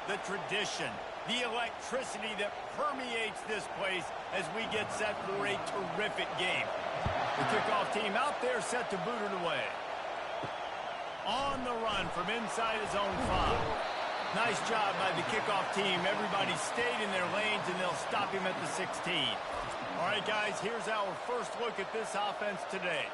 the tradition, the electricity that permeates this place as we get set for a terrific game. The kickoff team out there set to boot it away. On the run from inside his own 5. Nice job by the kickoff team. Everybody stayed in their lanes, and they'll stop him at the 16. All right, guys, here's our first look at this offense today.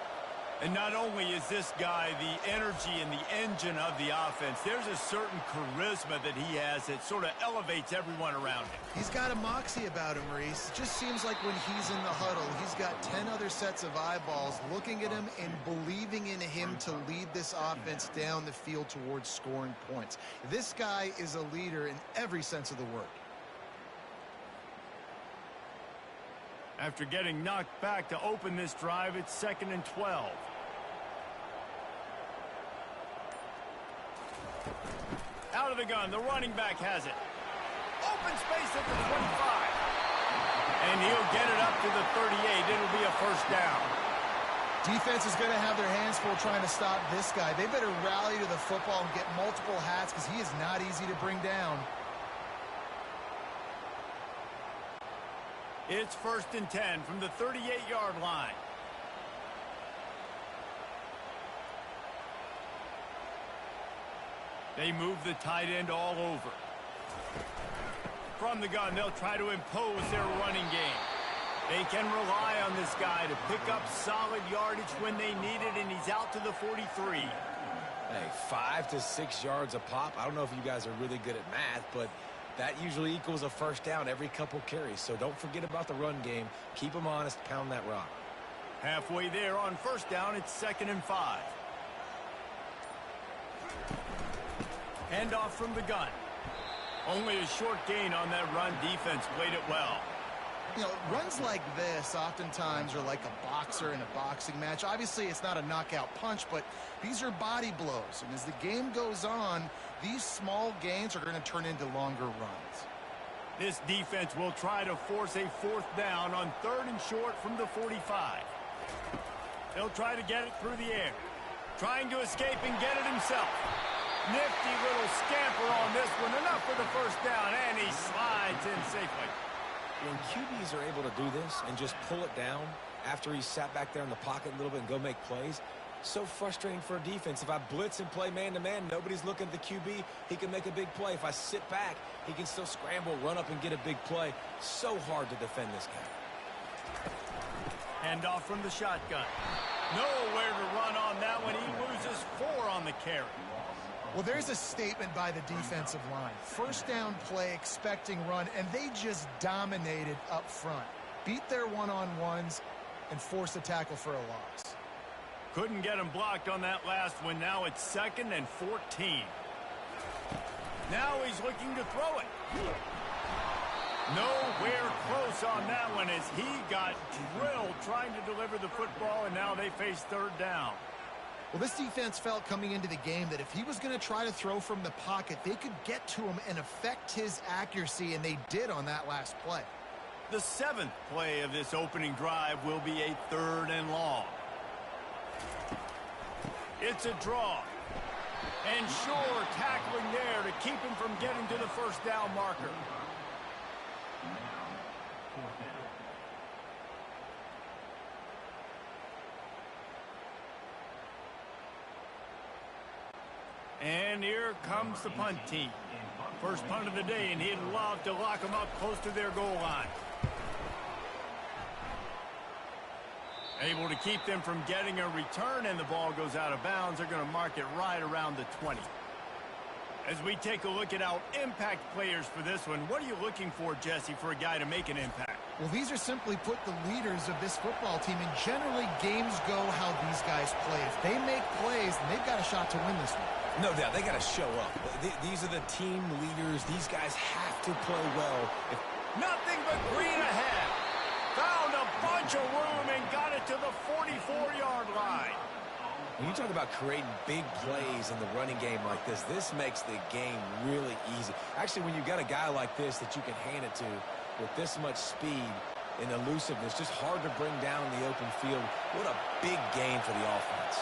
And not only is this guy the energy and the engine of the offense, there's a certain charisma that he has that sort of elevates everyone around him. He's got a moxie about him, Reese. It just seems like when he's in the huddle, he's got 10 other sets of eyeballs looking at him and believing in him to lead this offense down the field towards scoring points. This guy is a leader in every sense of the word. After getting knocked back to open this drive, it's 2nd and 12. Out of the gun, the running back has it. Open space at the 25. And he'll get it up to the 38. It'll be a first down. Defense is going to have their hands full trying to stop this guy. They better rally to the football and get multiple hats because he is not easy to bring down. It's 1st and 10 from the 38-yard line. They move the tight end all over. From the gun, they'll try to impose their running game. They can rely on this guy to pick up solid yardage when they need it, and he's out to the 43. Hey, 5 to 6 yards a pop. I don't know if you guys are really good at math, but that usually equals a first down every couple carries. So don't forget about the run game. Keep them honest. Pound that rock. Halfway there on first down, it's 2nd and 5. Handoff from the gun. Only a short gain on that run. Defense played it well. You know, runs like this oftentimes are like a boxer in a boxing match. Obviously, it's not a knockout punch, but these are body blows. And as the game goes on, these small gains are going to turn into longer runs. This defense will try to force a 4th down on 3rd and short from the 45. They'll try to get it through the air. Trying to escape and get it himself. Nifty little scamper on this one. Enough for the first down, and he slides in safely. When QBs are able to do this and just pull it down after he's sat back there in the pocket a little bit and go make plays, so frustrating for a defense. If I blitz and play man-to-man, nobody's looking at the QB, he can make a big play. If I sit back, he can still scramble, run up, and get a big play. So hard to defend this guy. Handoff from the shotgun. Nowhere to run on that one. He loses 4 on the carry. Well, there's a statement by the defensive line. First down play, expecting run, and they just dominated up front. Beat their one-on-ones and forced a tackle for a loss. Couldn't get him blocked on that last one. Now it's 2nd and 14. Now he's looking to throw it. Nowhere close on that one as he got drilled trying to deliver the football, and now they face 3rd down. Well, this defense felt coming into the game that if he was going to try to throw from the pocket, they could get to him and affect his accuracy, and they did on that last play. The 7th play of this opening drive will be a 3rd and long. It's a draw. And sure, tackling there to keep him from getting to the first down marker. And here comes the punt team. First punt of the day, and he'd love to lock them up close to their goal line. Able to keep them from getting a return, and the ball goes out of bounds. They're going to mark it right around the 20. As we take a look at our impact players for this one, what are you looking for, Jesse, for a guy to make an impact? Well, these are simply put the leaders of this football team, and generally games go how these guys play. If they make plays, then they've got a shot to win this one. No doubt, they got to show up. These are the team leaders. These guys have to play well. Nothing but green ahead. Found a bunch of room and got it to the 44-yard line. When you talk about creating big plays in the running game like this, this makes the game really easy. Actually, when you've got a guy like this that you can hand it to with this much speed and elusiveness, just hard to bring down in the open field. What a big gain for the offense.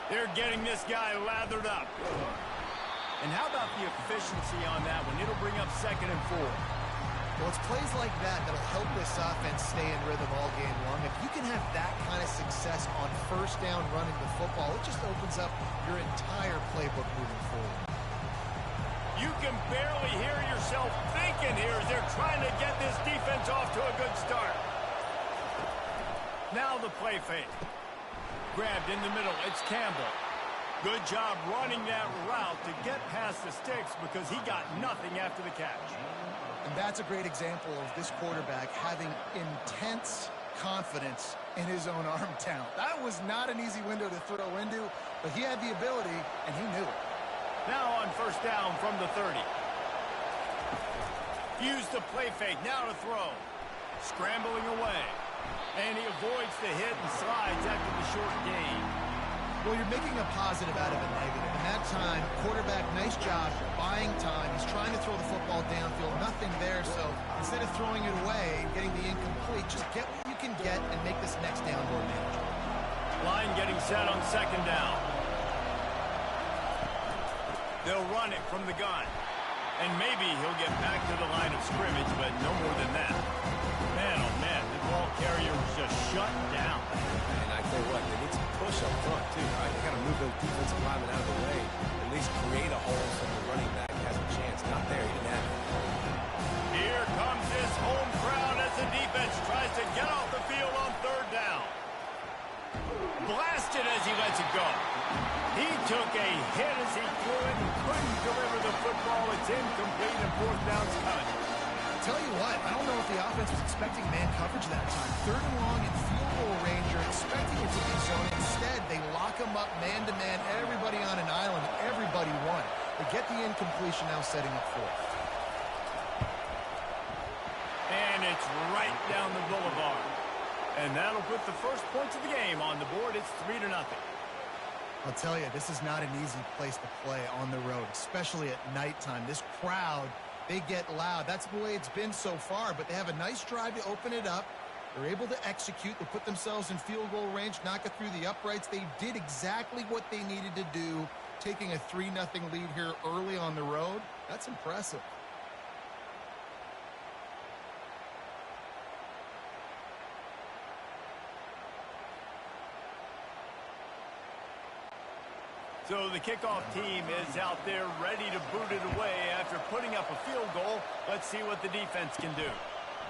They're getting this guy lathered up. And how about the efficiency on that one? It'll bring up 2nd and 4. Well, it's plays like that that'll help this offense stay in rhythm all game long. If you can have that kind of success on 1st down running the football, it just opens up your entire playbook moving forward. You can barely hear yourself thinking here as they're trying to get this defense off to a good start. Now the play fake. Grabbed in the middle. It's Campbell. Good job running that route to get past the sticks because he got nothing after the catch. And that's a great example of this quarterback having intense confidence in his own arm talent. That was not an easy window to throw into, but he had the ability, and he knew it. Now on 1st down from the 30. Use the play fake. Now to throw. Scrambling away. And he avoids the hit and slides after the short gain. Well, you're making a positive out of a negative. And that time, quarterback, nice job buying time. He's trying to throw the football downfield. Nothing there, so instead of throwing it away and getting the incomplete, just get what you can get and make this next down more manageable. Line getting set on 2nd down. They'll run it from the gun. And maybe he'll get back to the line of scrimmage, but no more than that. Man, oh man, the ball carrier was just shut down. And I tell you what, they need some push up front too, right? They got to move those defensive linemen out of the way. At least create a hole so the running back has a chance. Not there, he didn't have it. Here comes this home crowd as the defense tries to get off the field on 3rd down. Blasted as he lets it go. He took a hit as he threw it and couldn't deliver the football. It's incomplete and 4th down's coming. Tell you what, I don't know if the offense was expecting man coverage that time. 3rd and long and field goal range, you're expecting it to be zone. Instead, they lock him up man-to-man, everybody on an island, everybody won. They get the incompletion, now setting up 4th. And it's right down the boulevard. And that'll put the first points of the game on the board. It's 3-0. I'll tell you, this is not an easy place to play on the road, especially at nighttime. This crowd, they get loud. That's the way it's been so far, but they have a nice drive to open it up. They're able to execute. They put themselves in field goal range, knock it through the uprights. They did exactly what they needed to do, taking a 3-0 lead here early on the road. That's impressive. So the kickoff team is out there ready to boot it away after putting up a field goal. Let's see what the defense can do.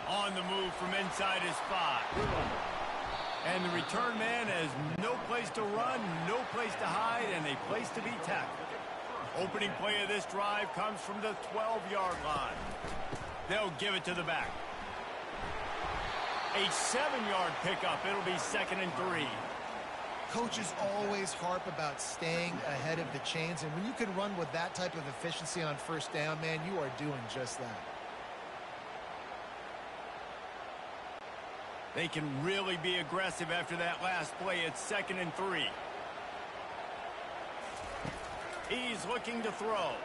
On the move from inside his 5. And the return man has no place to run, no place to hide, and a place to be tackled. Opening play of this drive comes from the 12-yard line. They'll give it to the back. A 7-yard pickup. It'll be 2nd and 3. Coaches always harp about staying ahead of the chains, and when you can run with that type of efficiency on 1st down, man, you are doing just that. They can really be aggressive after that last play. It's 2nd and 3. He's looking to throw.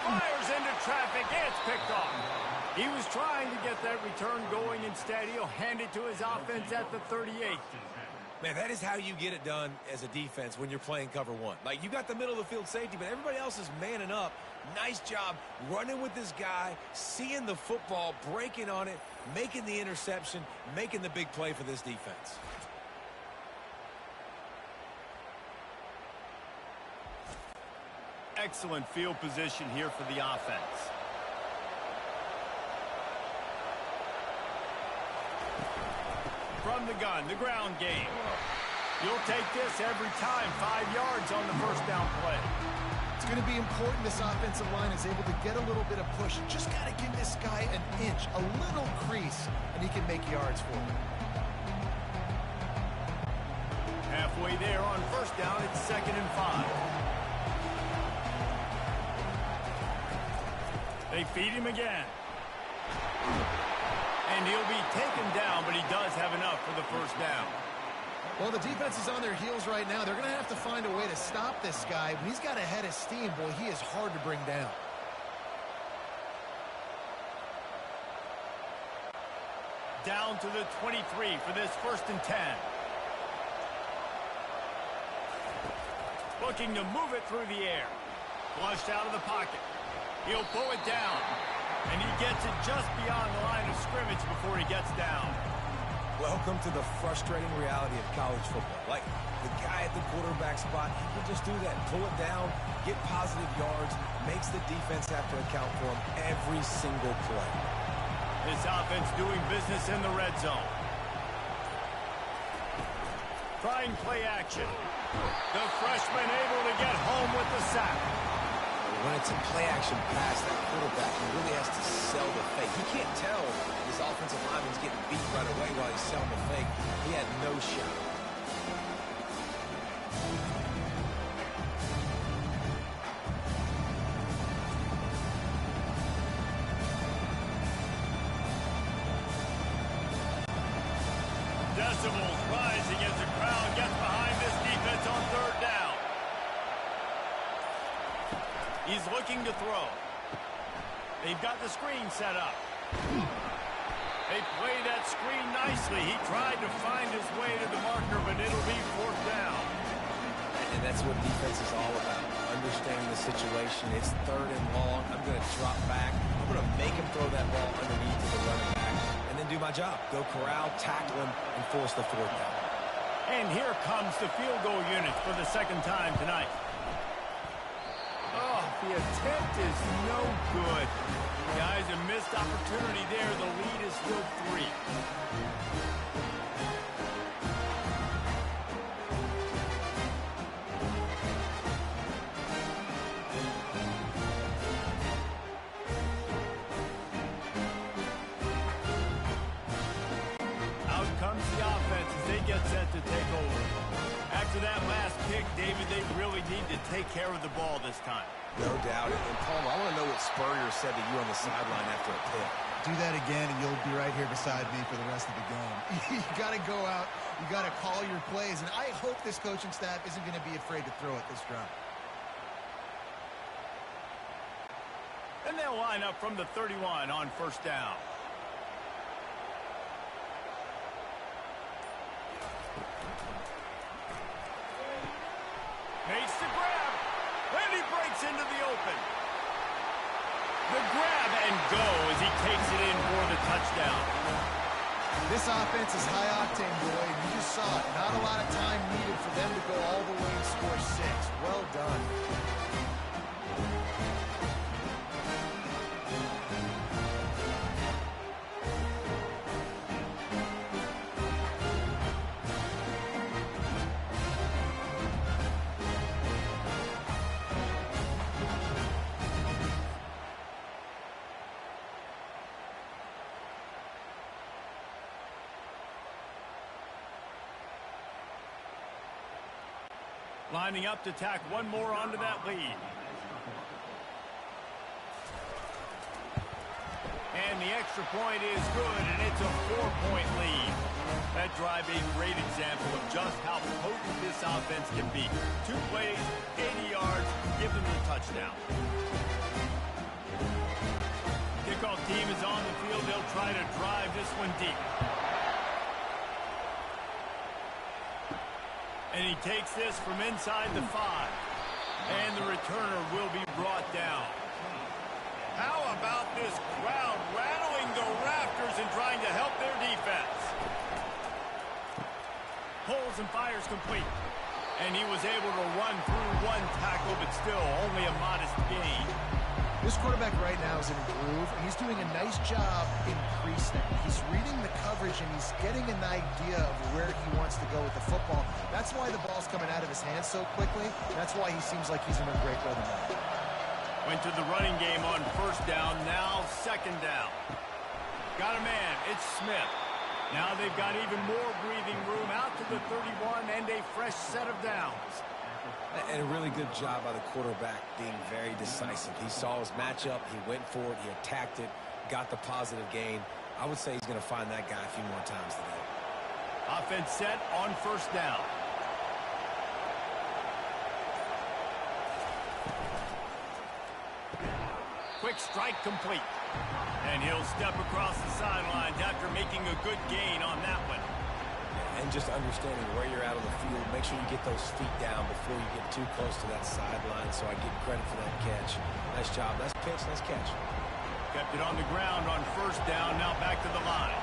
Fires into traffic. It's picked off. He was trying to get that return going. Instead, he'll hand it to his offense at the 38. Man, that is how you get it done as a defense when you're playing cover 1. Like, you got the middle of the field safety, but everybody else is manning up. Nice job running with this guy, seeing the football, breaking on it, making the interception, making the big play for this defense. Excellent field position here for the offense. From the gun, the ground game. You'll take this every time. 5 yards on the 1st down play. It's going to be important this offensive line is able to get a little bit of push. Just got to give this guy an inch, a little crease, and he can make yards for him. Halfway there on 1st down, it's 2nd and 5. They feed him again. And he'll be taken down, but he does have enough for the 1st down. Well, the defense is on their heels right now. They're going to have to find a way to stop this guy. When he's got a head of steam, boy, he is hard to bring down. Down to the 23 for this 1st and 10. looking to move it through the air. Flushed out of the pocket. He'll pull it down. And he gets it just beyond the line of scrimmage before he gets down. Welcome to the frustrating reality of college football. Like, the guy at the quarterback spot, he can just do that. Pull it down, get positive yards, makes the defense have to account for him every single play. This offense doing business in the red zone. Trying play action. The freshman able to get home with the sack. When it's a play-action pass, that quarterback really has to sell the fake. He can't tell his offensive lineman's getting beat right away while he's selling the fake. He had no shot. Decibels rising as the crowd gets behind this defense on third down. He's looking to throw. They've got the screen set up. They play that screen nicely. He tried to find his way to the marker, but it'll be fourth down. And that's what defense is all about. Understanding the situation. It's third and long. I'm going to drop back. I'm going to make him throw that ball underneath to the running back. And then do my job. Go corral, tackle him, and force the fourth down. And here comes the field goal unit for the second time tonight. Oh, the attempt is no good. Guys, a missed opportunity there. The lead is still 3. Out comes the offense as they get set to take over. After that last pick, David, they really need to take care of the ball this time. No doubt. And Paul, I want to know what Spurrier said to you on the sideline after a pick. Do that again, and you'll be right here beside me for the rest of the game. You got to go out. You got to call your plays, and I hope this coaching staff isn't going to be afraid to throw it this drive. And they'll line up from the 31 on first down. Makes the grab, and he breaks into the open. The grab and go as he takes it in for the touchdown. This offense is high octane, boy. You just saw it. Not a lot of time needed for them to go all the way and score 6. Well done. Lining up to tack one more onto that lead. And the extra point is good, and it's a 4-point lead. That drive a great example of just how potent this offense can be. 2 plays, 80 yards, give them the touchdown. Kickoff team is on the field. They'll try to drive this one deep. And he takes this from inside the 5. And the returner will be brought down. How about this crowd rattling the rafters and trying to help their defense? Pulls and fires complete. And he was able to run through 1 tackle, but still only a modest gain. This quarterback right now is in a groove, and he's doing a nice job increasing. He's reading the coverage, and he's getting an idea of where he wants to go with the football. That's why the ball's coming out of his hands so quickly. That's why he seems like he's in a great rhythm now. Went to the running game on first down, now second down. Got a man, it's Smith. Now they've got even more breathing room out to the 31 and a fresh set of downs. And a really good job by the quarterback being very decisive. He saw his matchup, he went for it, he attacked it, got the positive gain. I would say he's going to find that guy a few more times today. Offense set on first down. Quick strike complete. And he'll step across the sidelines after making a good gain on that one. and just understanding where you're at on the field. Make sure you get those feet down before you get too close to that sideline, so I give credit for that catch. Nice job. Nice pitch. Nice catch. Kept it on the ground on first down. Now back to the line.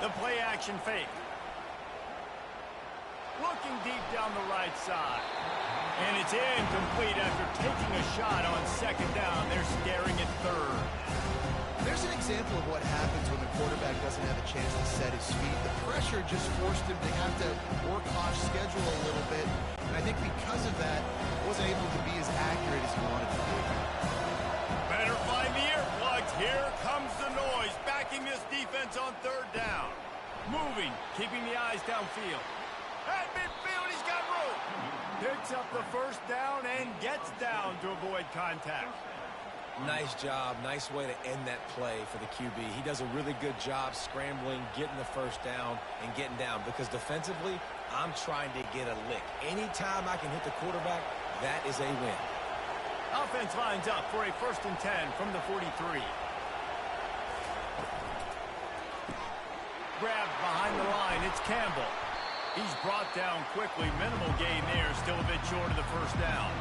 The play action fake. Looking deep down the right side. And it's incomplete after taking a shot on second down. They're staring at third. There's an example of what happens when the quarterback doesn't have a chance to set his feet. The pressure just forced him to have to work off schedule a little bit. And I think because of that, wasn't able to be as accurate as he wanted to be. Better find the earplugs. Here comes the noise. Backing this defense on third down. Moving, keeping the eyes downfield. At midfield, he's got room. Picks up the first down and gets down to avoid contact. Nice job. Nice way to end that play for the QB. He does a really good job scrambling, getting the first down, and getting down. Because defensively, I'm trying to get a lick. Anytime I can hit the quarterback, that is a win. Offense lines up for a 1st and 10 from the 43. Grabbed behind the line. It's Campbell. He's brought down quickly. Minimal gain there. Still a bit short of the first down.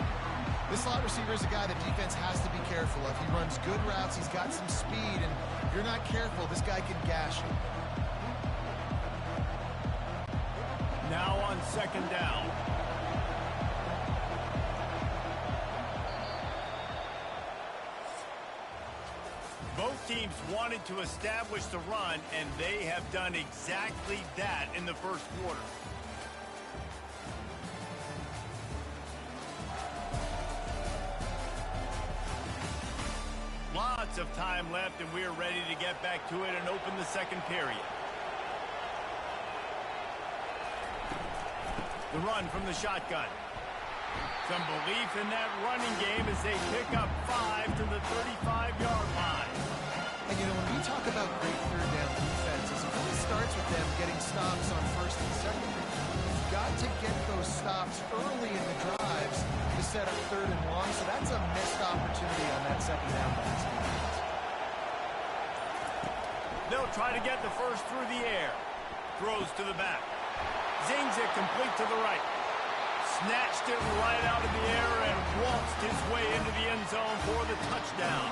This slot receiver is a guy the defense has to be careful of. He runs good routes. He's got some speed, and if you're not careful, this guy can gash you. Now on second down. Both teams wanted to establish the run, and they have done exactly that in the first quarter. Lots of time left, and we're ready to get back to it and open the second period. The run from the shotgun. Some belief in that running game as they pick up 5 to the 35-yard line. And, you know, when we talk about great third down defenses, it really starts with them getting stops on first and second. You've got to get those stops early in the drives to set up third and long, so that's a missed opportunity on that second down by this defense. They'll try to get the first through the air. Throws to the back. Zings it complete to the right. Snatched it right out of the air and waltzed his way into the end zone for the touchdown.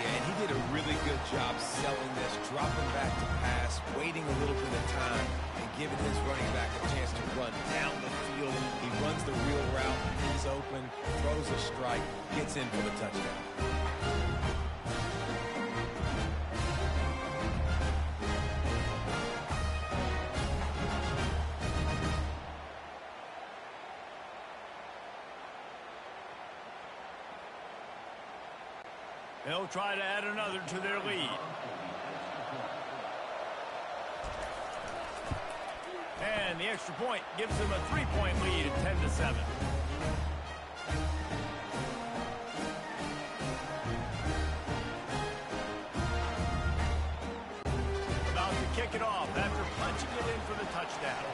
Yeah, and he did a really good job selling this, dropping back to pass, waiting a little bit of time, and giving his running back a chance to run down the field. He runs the real route. He's open, throws a strike, gets in for the touchdown. They'll try to add another to their lead. And the extra point gives them a 3-point lead at 10-7. About to kick it off after punching it in for the touchdown.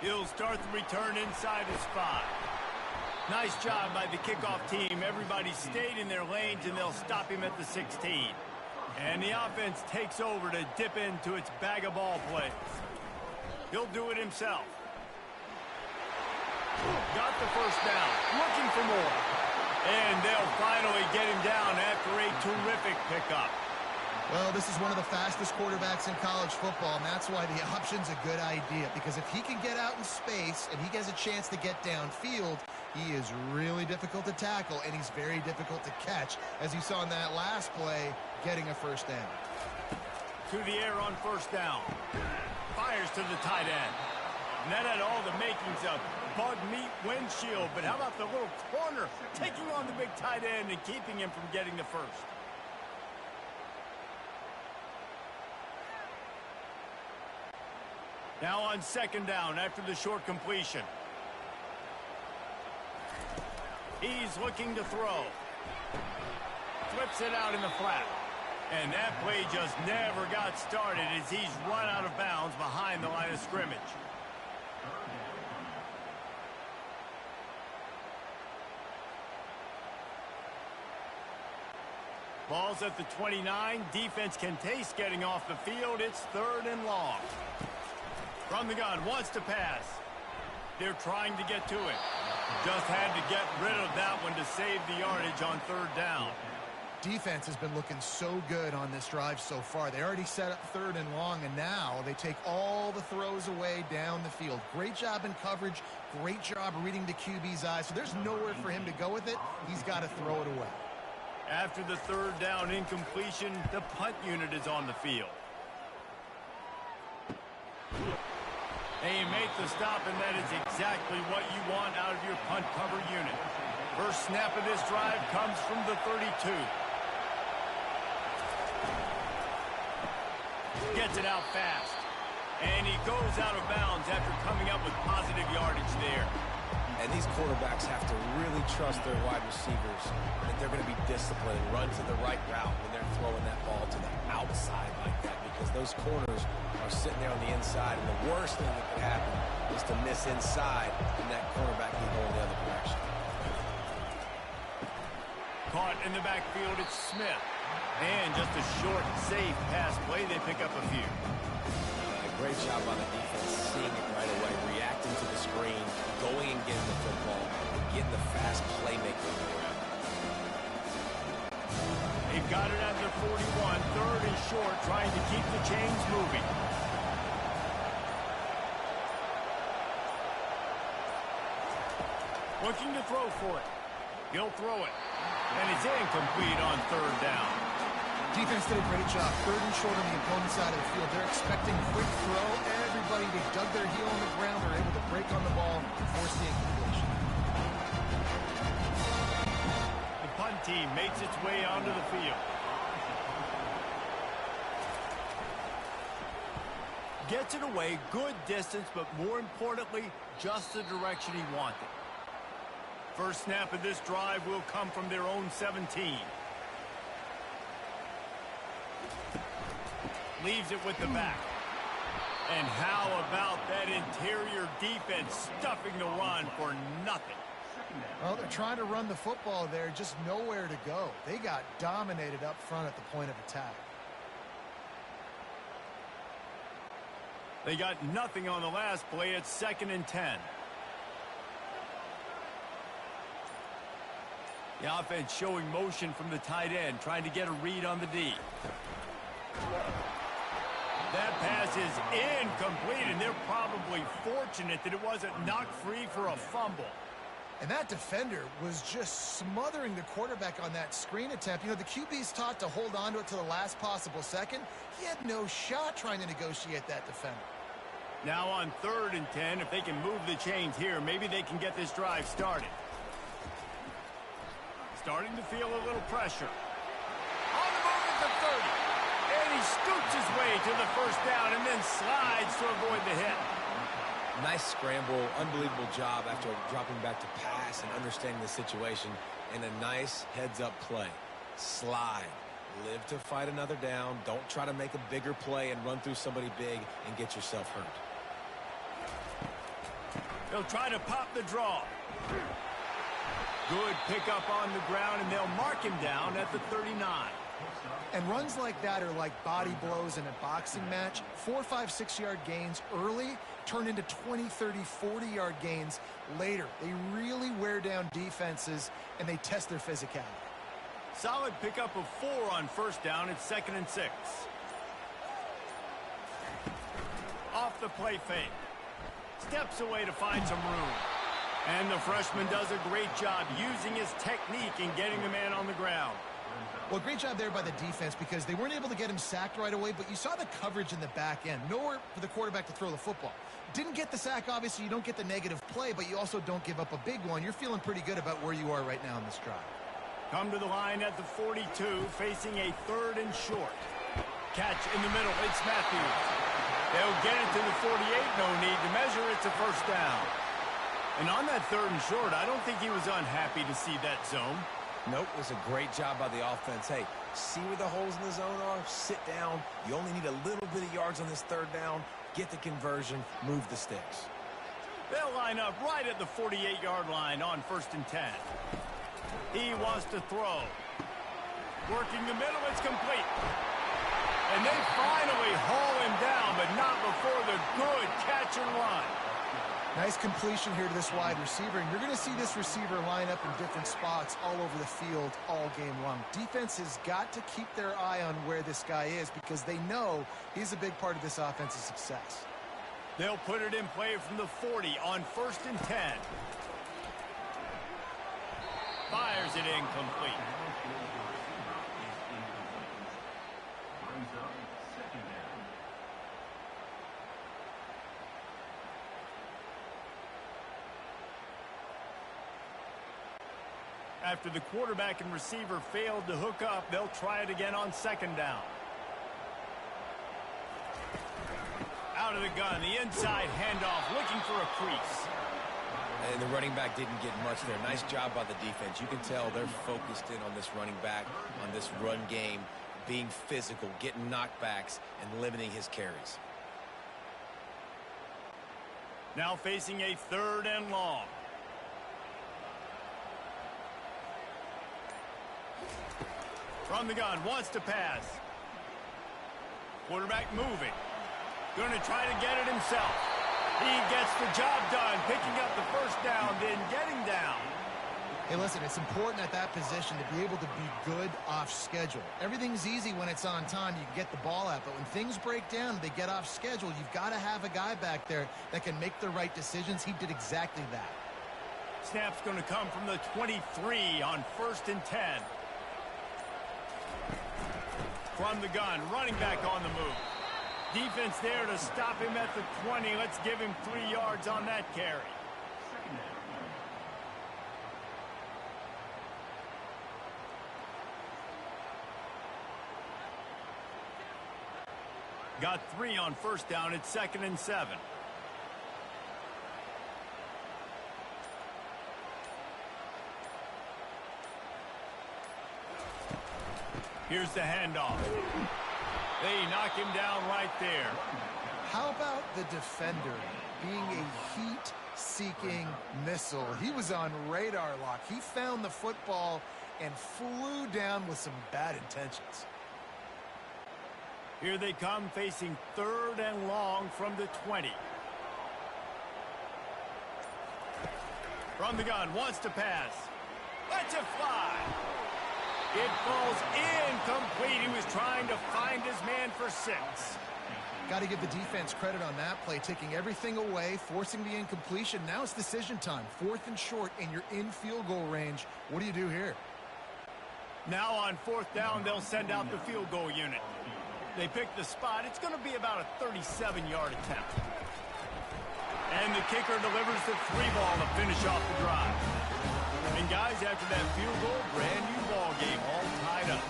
He'll start the return inside his 5. Nice job by the kickoff team. Everybody stayed in their lanes, and they'll stop him at the 16. And the offense takes over to dip into its bag of ball plays. He'll do it himself. Got the first down. Looking for more. And they'll finally get him down after a terrific pickup. Well, this is one of the fastest quarterbacks in college football, and that's why the option's a good idea. Because if he can get out in space and he gets a chance to get downfield, he is really difficult to tackle, and he's very difficult to catch, as you saw in that last play, getting a first down. To the air on first down. Fires to the tight end. And that had all the makings of bug meat windshield, but how about the little corner taking on the big tight end and keeping him from getting the first? Now on second down after the short completion. He's looking to throw. Flips it out in the flat. And that play just never got started as he's run out of bounds behind the line of scrimmage. Ball's at the 29. Defense can taste getting off the field. It's 3rd and long. From the gun, wants to pass. They're trying to get to it. Just had to get rid of that one to save the yardage on 3rd down. Defense has been looking so good on this drive so far. They already set up 3rd and long, and now they take all the throws away down the field. Great job in coverage. Great job reading the QB's eyes. So there's nowhere for him to go with it. He's got to throw it away. After the 3rd down incompletion, the punt unit is on the field. They make the stop, and that is exactly what you want out of your punt cover unit. First snap of this drive comes from the 32. Gets it out fast. And he goes out of bounds after coming up with positive yardage there. And these quarterbacks have to really trust their wide receivers that they're going to be disciplined and run to the right route when they're throwing that ball to the outside like that, because those corners are sitting there on the inside, and the worst thing that could happen is to miss inside and that cornerback be going the other direction. Caught in the backfield, it's Smith. And just a short, safe pass play. They pick up a few. Great job on the defense, seeing it right away, reacting to the screen, going and getting the football, and getting the fast playmaking around. They've got it at their 41, 3rd and short, trying to keep the chains moving. Looking to throw for it. He'll throw it. And it's incomplete on 3rd down. Defense did a great job. 3rd and short on the opponent's side of the field. They're expecting quick throw. Everybody, they dug their heel on the ground. They're able to break on the ball and force the incompletion. The punt team makes its way onto the field. Gets it away, good distance, but more importantly, just the direction he wanted. First snap of this drive will come from their own 17. Leaves it with the back. And how about that interior defense stuffing the run for nothing? Well, they're trying to run the football there, just nowhere to go. They got dominated up front at the point of attack. They got nothing on the last play. It's 2nd and 10. The offense showing motion from the tight end, trying to get a read on the D. That pass is incomplete, and they're probably fortunate that it wasn't knocked free for a fumble. And that defender was just smothering the quarterback on that screen attempt. You know, the QB's taught to hold on to it to the last possible second. He had no shot trying to negotiate that defender. Now on 3rd and 10, if they can move the chains here, maybe they can get this drive started. Starting to feel a little pressure. On the move at the 30. And he scoots his way to the 1st down and then slides to avoid the hit. Nice scramble, unbelievable job after dropping back to pass and understanding the situation, and a nice heads-up play. Slide. Live to fight another down. Don't try to make a bigger play and run through somebody big and get yourself hurt. They'll try to pop the draw. Good pickup on the ground, and they'll mark him down at the 39. And runs like that are like body blows in a boxing match. 4, 5, 6-yard gains early turn into 20, 30, 40-yard gains later. They really wear down defenses, and they test their physicality. Solid pickup of 4 on 1st down. It's 2nd and 6. Off the play fake. Steps away to find some room. And the freshman does a great job using his technique and getting the man on the ground. Well, great job there by the defense, because they weren't able to get him sacked right away, but you saw the coverage in the back end. Nowhere for the quarterback to throw the football. Didn't get the sack, obviously. You don't get the negative play, but you also don't give up a big one. You're feeling pretty good about where you are right now in this drive. Come to the line at the 42, facing a 3rd and short. Catch in the middle. It's Matthews. They'll get it to the 48. No need to measure. It's a 1st down. And on that 3rd and short, I don't think he was unhappy to see that zone. Nope, it was a great job by the offense. Hey, see where the holes in the zone are? Sit down. You only need a little bit of yards on this 3rd down. Get the conversion. Move the sticks. They'll line up right at the 48-yard line on 1st and 10. He wants to throw. Working the middle, it's complete. And they finally haul him down, but not before the good catch and run. Nice completion here to this wide receiver, and you're going to see this receiver line up in different spots all over the field all game long. Defense has got to keep their eye on where this guy is because they know he's a big part of this offense's success. They'll put it in play from the 40 on 1st and 10. Fires it incomplete. After the quarterback and receiver failed to hook up, they'll try it again on 2nd down. Out of the gun, the inside handoff, looking for a crease. And the running back didn't get much there. Nice job by the defense. You can tell they're focused in on this running back, on this run game, being physical, getting knockbacks, and limiting his carries. Now facing a 3rd and long. From the gun, wants to pass. Quarterback moving. Going to try to get it himself. He gets the job done, picking up the 1st down, then getting down. Hey, listen, it's important at that position to be able to be good off schedule. Everything's easy when it's on time. You can get the ball out, but when things break down, they get off schedule. You've got to have a guy back there that can make the right decisions. He did exactly that. Snap's going to come from the 23 on 1st and 10. From the gun, running back on the move. Defense there to stop him at the 20. Let's give him 3 yards on that carry. Got 3 on 1st down. It's 2nd and 7. Here's the handoff. They knock him down right there. How about the defender being a heat-seeking missile? He was on radar lock. He found the football and flew down with some bad intentions. Here they come facing 3rd and long from the 20. From the gun, wants to pass. Lets it fly. It falls incomplete. He was trying to find his man for 6. Got to give the defense credit on that play, taking everything away, forcing the incompletion. Now it's decision time. 4th and short, and you're in field goal range. What do you do here? Now on 4th down, they'll send out the field goal unit. They pick the spot. It's going to be about a 37-yard attempt. And the kicker delivers the 3 ball to finish off the drive. And guys, after that field goal, brand new ball game, all tied up.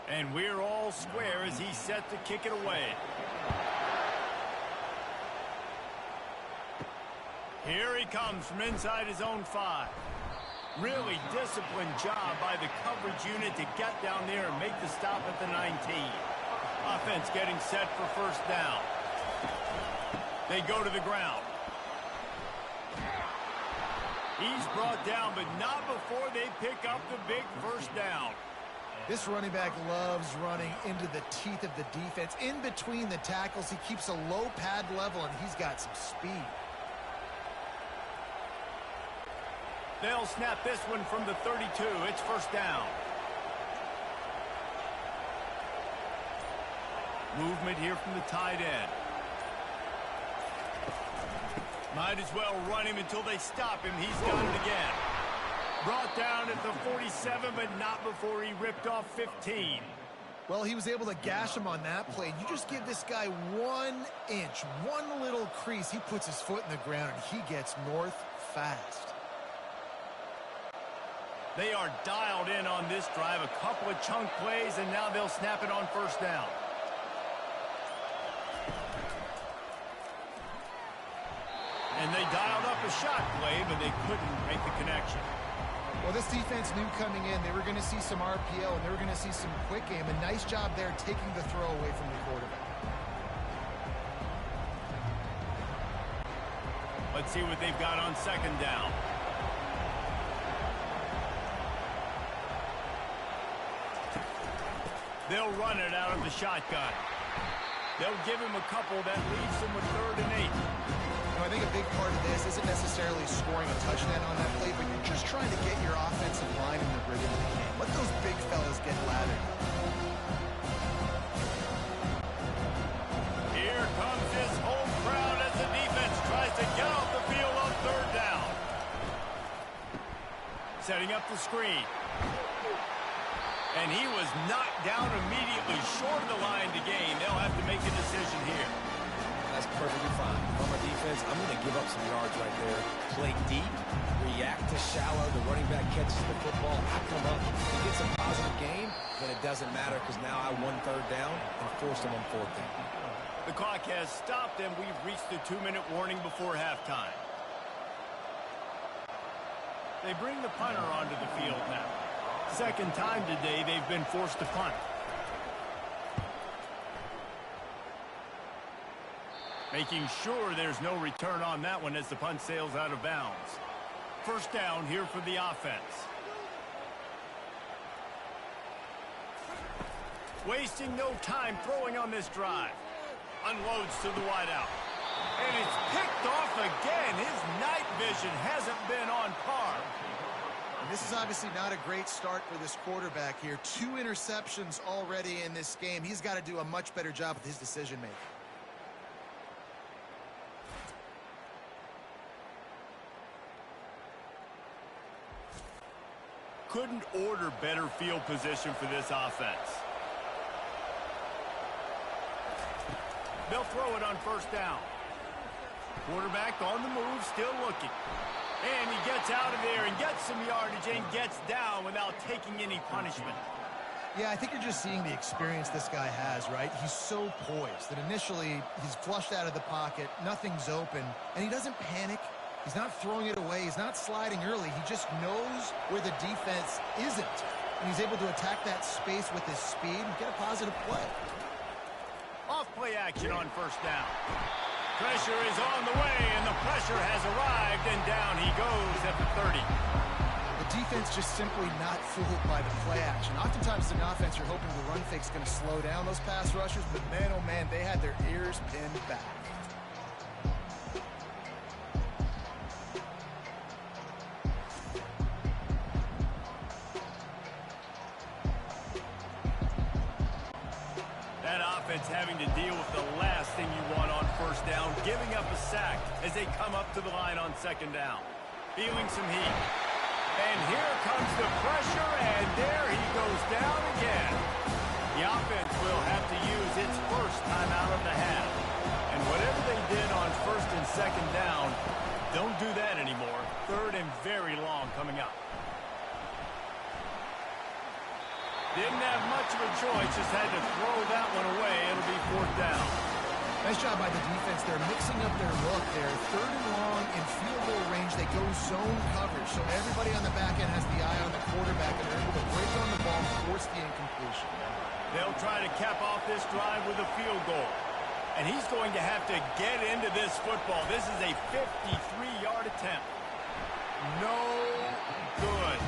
And we're all square as he's set to kick it away. Here he comes from inside his own 5. Really disciplined job by the coverage unit to get down there and make the stop at the 19. Offense getting set for 1st down. They go to the ground. He's brought down, but not before they pick up the big 1st down. This running back loves running into the teeth of the defense. In between the tackles, he keeps a low pad level, and he's got some speed. They'll snap this one from the 32. It's 1st down. Movement here from the tight end. Might as well run him until they stop him. He's got it again. Brought down at the 47, but not before he ripped off 15. Well, he was able to gash him on that play. You just give this guy 1 inch, one little crease. He puts his foot in the ground, and he gets north fast. They are dialed in on this drive. A couple of chunk plays, and now they'll snap it on 1st down. And they dialed up a shot play, but they couldn't make the connection. Well, this defense knew coming in they were going to see some RPO and they were going to see some quick game. A nice job there taking the throw away from the quarterback. Let's see what they've got on second down. They'll run it out of the shotgun. They'll give him a couple that leaves him with 3rd and 8. You know, I think a big part of this isn't necessarily scoring a touchdown on that play, but you're just trying to get your offensive line in the rhythm of the game. Let those big fellas get lathered. Here comes his home crowd as the defense tries to get off the field on 3rd down. Setting up the screen. And he was knocked down immediately short of the line to gain. They'll have to make a decision here. That's perfectly fine. On my defense, I'm going to give up some yards right there. Play deep, react to shallow. The running back catches the football. I come up. He gets a positive gain, then it doesn't matter because now I won 3rd down and forced him on 4th down. The clock has stopped, and we've reached the 2-minute warning before halftime. They bring the punter onto the field now. Second time today they've been forced to punt. Making sure there's no return on that one as the punt sails out of bounds. First down here for the offense. Wasting no time throwing on this drive. Unloads to the wideout. And it's picked off again. His night vision hasn't been on par. And this is obviously not a great start for this quarterback here. 2 interceptions already in this game. He's got to do a much better job with his decision-making. Couldn't order better field position for this offense. They'll throw it on first down. Quarterback on the move, still looking. And he gets out of there and gets some yardage and gets down without taking any punishment. Yeah, I think you're just seeing the experience this guy has, right? He's so poised that initially he's flushed out of the pocket, nothing's open, and he doesn't panic. He's not throwing it away. He's not sliding early. He just knows where the defense isn't. And he's able to attack that space with his speed and get a positive play. Off play action on first down. Pressure is on the way, and the pressure has arrived, and down he goes at the 30. The defense just simply not fooled by the play action. Oftentimes as an offense, you're hoping the run fake's going to slow down those pass rushers, but man, oh man, they had their ears pinned back. Having to deal with the last thing you want on first down, giving up a sack as they come up to the line on second down. Feeling some heat. And here comes the pressure, and there he goes down again. The offense will have to use its first timeout of the half. And whatever they did on first and second down, don't do that anymore. 3rd and very long coming up. Didn't have much of a choice, just had to throw that one away. It'll be 4th down. Nice job by the defense. They're mixing up their look there. 3rd and long in field goal range. They go zone coverage, so everybody on the back end has the eye on the quarterback, and they're able to break on the ball and force the incompletion. They'll try to cap off this drive with a field goal. And he's going to have to get into this football. This is a 53-yard attempt. No good.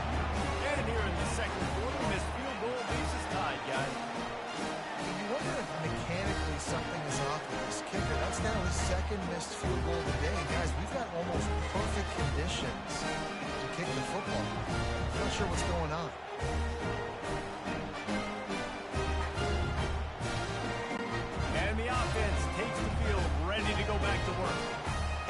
And here in the second quarter, this field goal leaves us tied, guys. You wonder if mechanically something is off with this kicker. That's now his 2nd missed field goal today. Guys, we've got almost perfect conditions to kick the football. I'm not sure what's going on. And the offense takes the field, ready to go back to work.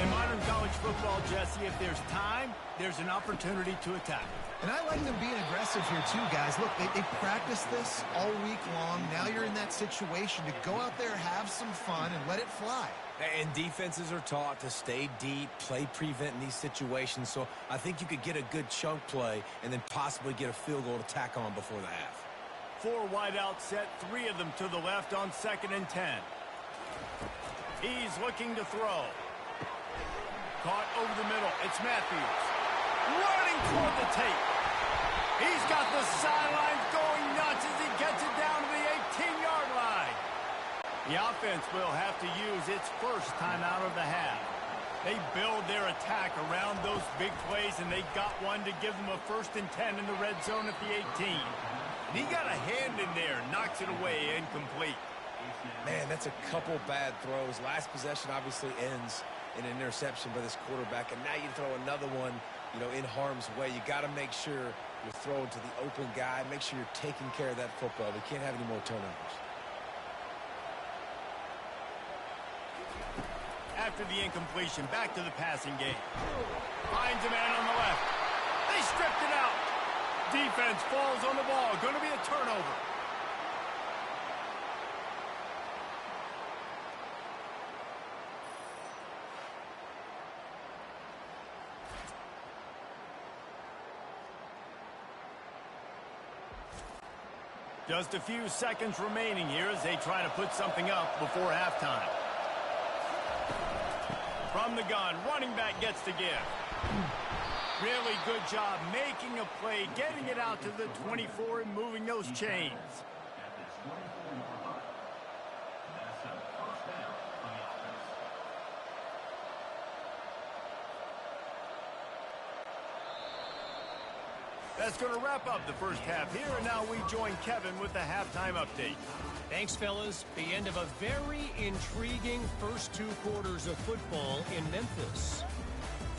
In modern college football, Jesse, if there's time, there's an opportunity to attack. And I like them being aggressive here too, guys. Look, they practiced this all week long. Now you're in that situation to go out there, have some fun, and let it fly. And defenses are taught to stay deep, play prevent in these situations. So I think you could get a good chunk play and then possibly get a field goal to tack on before the half. 4 wide out set, 3 of them to the left on 2nd and 10. He's looking to throw. caught over the middle. It's Matthews. Running toward the tape. He's got the sidelines going nuts as he gets it down to the 18-yard line. The offense will have to use its first timeout of the half. They build their attack around those big plays, and they got one to give them a 1st and 10 in the red zone at the 18. And he got a hand in there, knocks it away, incomplete. Man, that's a couple bad throws. Last possession obviously ends in an interception by this quarterback, and now you throw another one, you know, in harm's way. You got to make sure you're throwing to the open guy. Make sure you're taking care of that football. We can't have any more turnovers. After the incompletion, back to the passing game. Finds a man on the left. They stripped it out. Defense falls on the ball. Going to be a turnover. Just a few seconds remaining here as they try to put something up before halftime. From the gun, running back gets to give. Really good job making a play, getting it out to the 24 and moving those chains. That's going to wrap up the first half here, and now we join Kevin with the halftime update. Thanks, fellas. The end of a very intriguing first 2 quarters of football in Memphis.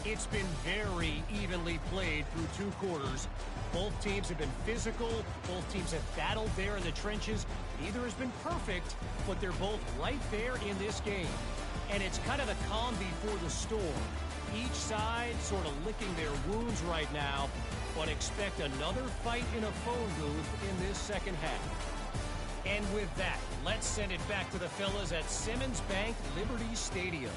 It's been very evenly played through 2 quarters. Both teams have been physical. Both teams have battled there in the trenches. Neither has been perfect, but they're both right there in this game. And it's kind of the calm before the storm. Each side sort of licking their wounds right now, but expect another fight in a phone booth in this second half. And with that, let's send it back to the fellas at Simmons Bank Liberty Stadium.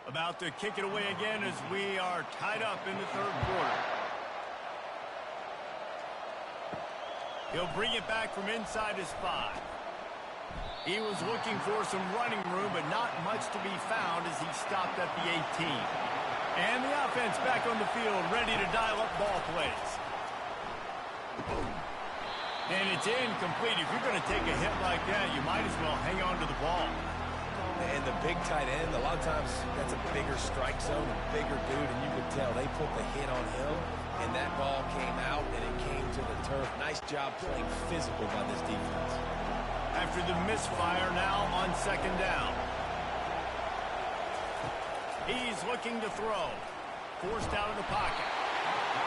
About to kick it away again as we are tied up in the third quarter. He'll bring it back from inside his 5. He was looking for some running room, but not much to be found as he stopped at the 18. And the offense back on the field, ready to dial up ball plays. And it's incomplete. If you're going to take a hit like that, you might as well hang on to the ball. And the big tight end, a lot of times that's a bigger strike zone, a bigger dude, and you could tell they put the hit on him, and that ball came out, and it came to the turf. Nice job playing physical by this defense. After the misfire now on second down. He's looking to throw. Forced out of the pocket.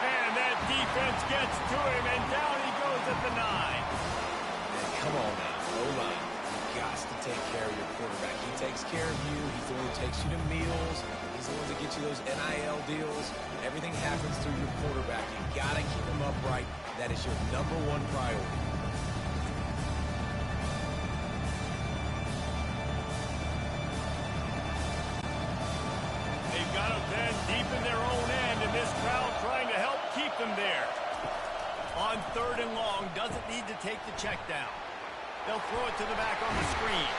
And that defense gets to him, and down he goes at the 9. And come on now, O-line. Got to take care of your quarterback. He takes care of you. He's the one who takes you to meals. He's the one that gets you those NIL deals. Everything happens through your quarterback. You got to keep him upright. That is your #1 priority. They've got him then deep in their own end, and this crowd trying to help keep them there. On 3rd and long, doesn't need to take the check down. They'll throw it to the back on the screen.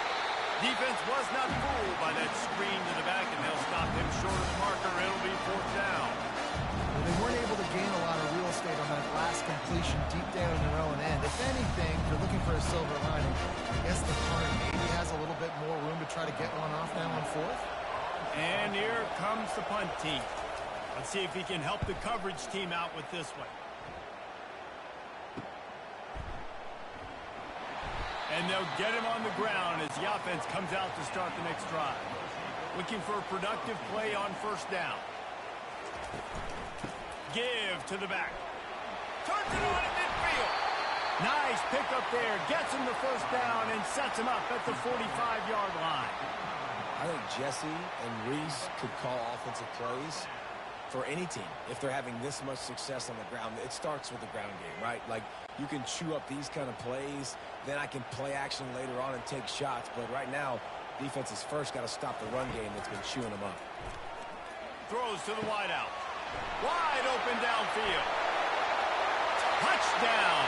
Defense was not fooled by that screen to the back, and they'll stop him short of the marker. It'll be 4th down. Well, they weren't able to gain a lot of real estate on that last completion deep down in their own end. If anything, if you're looking for a silver lining, I guess the punter maybe has a little bit more room to try to get one off now on 4th. And here comes the punt team. Let's see if he can help the coverage team out with this one. And they'll get him on the ground as the offense comes out to start the next drive. Looking for a productive play on 1st down. Give to the back. Turns it on at midfield. Nice pick up there. Gets him the 1st down and sets him up at the 45-yard line. I think Jesse and Reese could call offensive plays for any team if they're having this much success on the ground. It starts with the ground game, right? Like, you can chew up these kind of plays, then I can play action later on and take shots. But right now, Defense is first got to stop the run game that's been chewing them up. Throws to the wideout. Wide open downfield. Touchdown.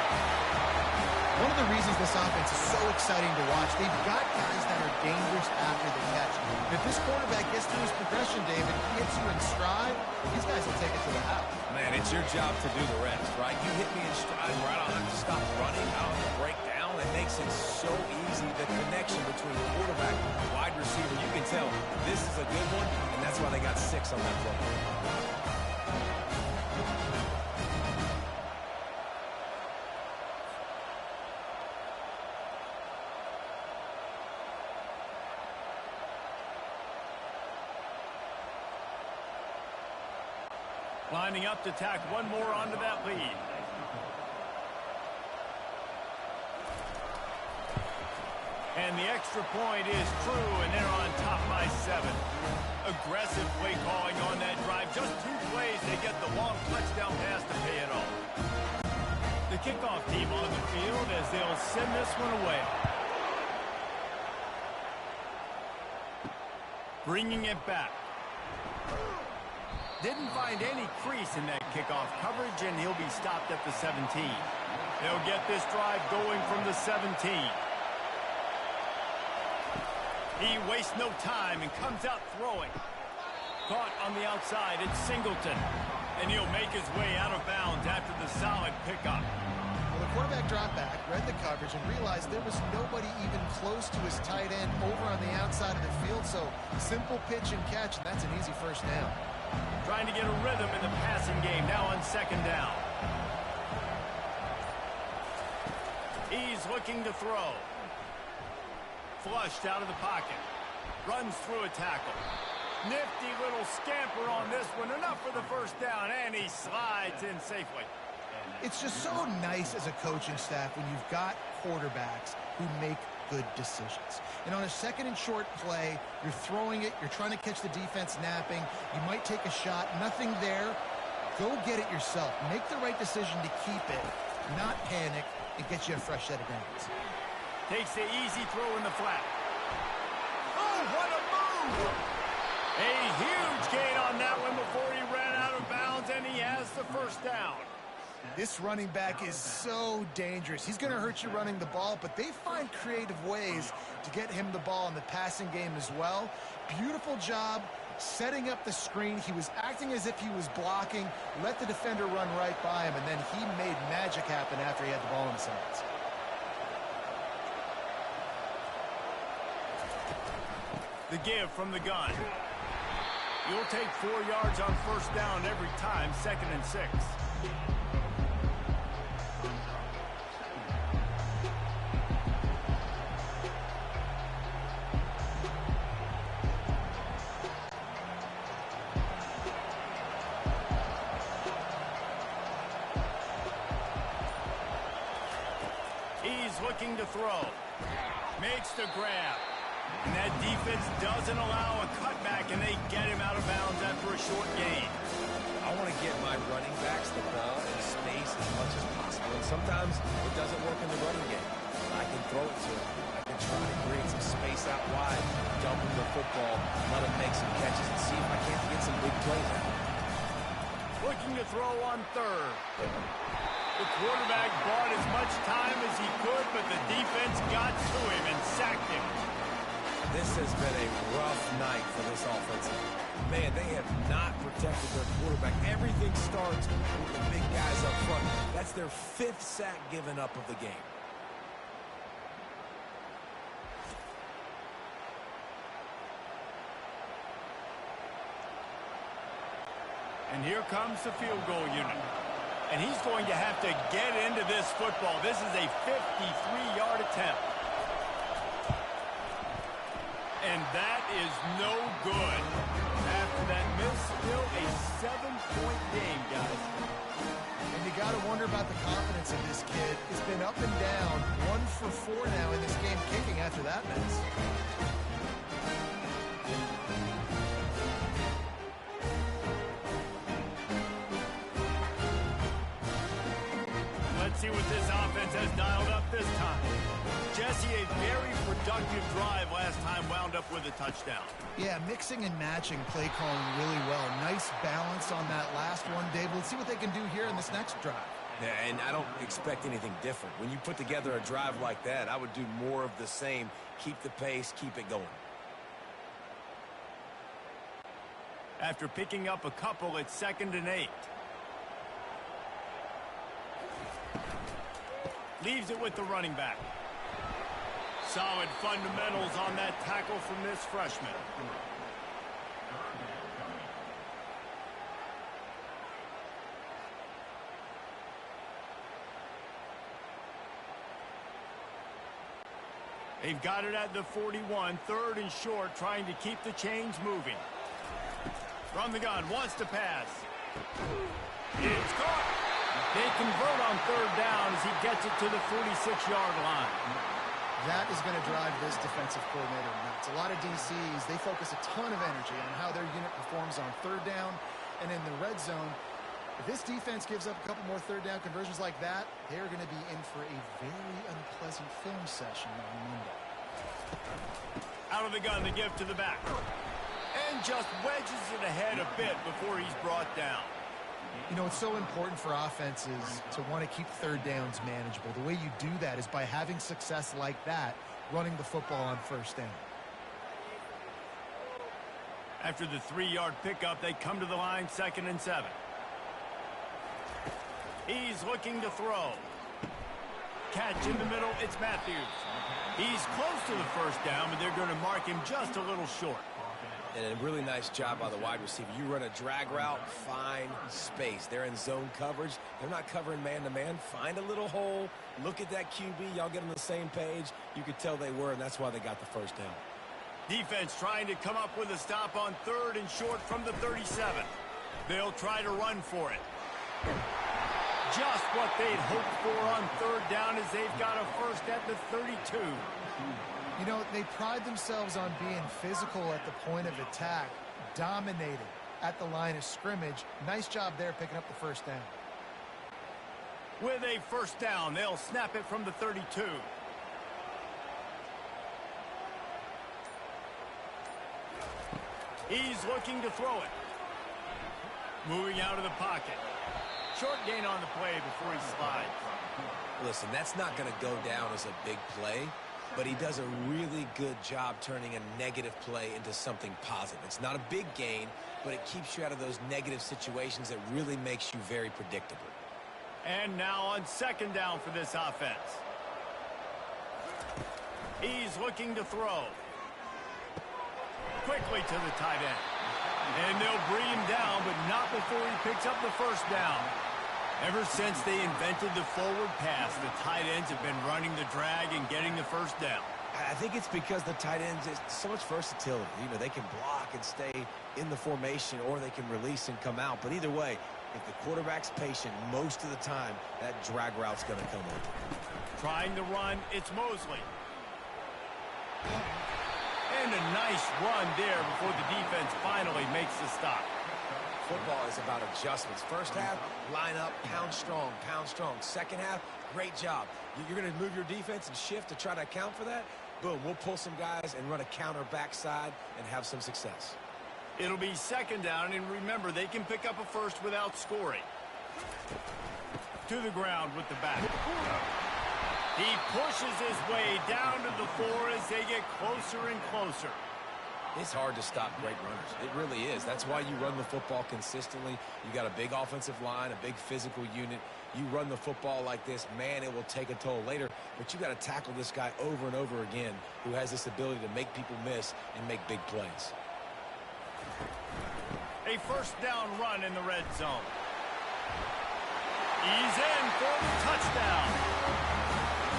One of the reasons this offense is so exciting to watch, they've got guys that are dangerous after the catch. If this quarterback gets through his progression, David, gets you in stride, these guys will take it to the house. Man, it's your job to do the rest, right? You hit me in stride where I don't have to stop running, I don't have to break down. It makes it so easy, the connection between the quarterback and the wide receiver. You can tell this is a good one, and that's why they got 6 on that play. Lining up to tack one more onto that lead. And the extra point is true, and they're on top by 7. Aggressive play calling on that drive. Just 2 plays, they get the long touchdown pass to pay it off. The kickoff team on the field as they'll send this one away. Bringing it back. Didn't find any crease in that kickoff coverage, and he'll be stopped at the 17. They'll get this drive going from the 17. He wastes no time and comes out throwing. Caught on the outside, it's Singleton. And he'll make his way out of bounds after the solid pickup. Well, the quarterback dropped back, read the coverage, and realized there was nobody even close to his tight end over on the outside of the field. So, simple pitch and catch, and that's an easy first down. Trying to get a rhythm in the passing game, now on 2nd down. He's looking to throw. Flushed out of the pocket. Runs through a tackle. Nifty little scamper on this one. Enough for the first down, and he slides in safely. It's just so nice as a coaching staff when you've got quarterbacks who make good decisions. And on a 2nd and short play, you're throwing it, you're trying to catch the defense napping, you might take a shot, nothing there. Go get it yourself. Make the right decision to keep it, not panic, and get you a fresh set of downs. Takes the easy throw in the flat. Oh, what a move! A huge gain on that one before he ran out of bounds, and he has the first down. This running back is so dangerous. He's going to hurt you running the ball, but they find creative ways to get him the ball in the passing game as well. Beautiful job setting up the screen. He was acting as if he was blocking, let the defender run right by him, and then he made magic happen after he had the ball in his hands. The give from the gun. You'll take 4 yards on first down every time, 2nd and 6. He's looking to throw. Makes the grab. And that defense doesn't allow a cutback, and they get him out of bounds after a short gain. I want to get my running backs the ball in space as much as possible. And sometimes it doesn't work in the running game. I can throw it to him. I can try to create some space out wide, dump him the football, let him make some catches, and see if I can't get some big plays out. Looking to throw on 3rd. The quarterback bought as much time as he could, but the defense got to him and sacked him. This has been a rough night for this offense. Man, they have not protected their quarterback. Everything starts with the big guys up front. That's their 5th sack given up of the game. And here comes the field goal unit. And he's going to have to get into this football. This is a 53-yard attempt. And that is no good. After that miss, still a 7-point game, guys. And you got to wonder about the confidence of this kid. It's been up and down, 1 for 4 now in this game, kicking after that miss. Let's see what this offense has dialed up this time. Jesse, a very productive drive last time wound up with a touchdown. Yeah, mixing and matching play calling really well. Nice balance on that last one, Dave. Let's see what they can do here in this next drive. Yeah, and I don't expect anything different. When you put together a drive like that, I would do more of the same. Keep the pace, keep it going. After picking up a couple, it's 2nd and 8. Leaves it with the running back. Solid fundamentals on that tackle from this freshman. They've got it at the 41, 3rd and short, trying to keep the chains moving. From the gun, wants to pass. It's caught. They convert on 3rd down as he gets it to the 46-yard line. That is going to drive this defensive coordinator nuts. A lot of DCs, they focus a ton of energy on how their unit performs on 3rd down and in the red zone. If this defense gives up a couple more 3rd down conversions like that, they're going to be in for a very unpleasant film session on Monday. Out of the gun, the give to the back. And just wedges it ahead a bit before he's brought down. You know, it's so important for offenses to want to keep 3rd downs manageable. The way you do that is by having success like that, running the football on 1st down. After the 3-yard pickup, they come to the line, 2nd and 7. He's looking to throw. Catch in the middle, it's Matthews. He's close to the 1st down, but they're going to mark him just a little short. And a really nice job by the wide receiver. You run a drag route, find space. They're in zone coverage. They're not covering man-to-man. Find a little hole. Look at that QB. Y'all get on the same page. You could tell they were, and that's why they got the 1st down. Defense trying to come up with a stop on 3rd and short from the 37. They'll try to run for it. Just what they'd hoped for on 3rd down as they've got a 1st at the 32. You know, they pride themselves on being physical at the point of attack, dominated at the line of scrimmage. Nice job there picking up the 1st down. With a 1st down, they'll snap it from the 32. He's looking to throw it. Moving out of the pocket. Short gain on the play before he slides. Listen, that's not going to go down as a big play, but he does a really good job turning a negative play into something positive. It's not a big gain, but it keeps you out of those negative situations that really makes you very predictable. And now on 2nd down for this offense. He's looking to throw. Quickly to the tight end. And they'll bring him down, but not before he picks up the 1st down. Ever since they invented the forward pass, the tight ends have been running the drag and getting the 1st down. I think it's because the tight ends is so much versatility. You know, they can block and stay in the formation, or they can release and come out. But either way, if the quarterback's patient, most of the time, that drag route's going to come in. Trying to run, it's Mosley. And a nice run there before the defense finally makes the stop. Football is about adjustments. 1st half, line up, pound strong, pound strong. 2nd half, great job. You're going to move your defense and shift to try to account for that. Boom, we'll pull some guys and run a counter backside and have some success. It'll be 2nd down, and remember, they can pick up a 1st without scoring. To the ground with the back. He pushes his way down to the 4 as they get closer and closer. It's hard to stop great runners. It really is. That's why you run the football consistently. You got a big offensive line, a big physical unit. You run the football like this, man, it will take a toll later. But you got to tackle this guy over and over again who has this ability to make people miss and make big plays. A 1st down run in the red zone. He's in for the touchdown.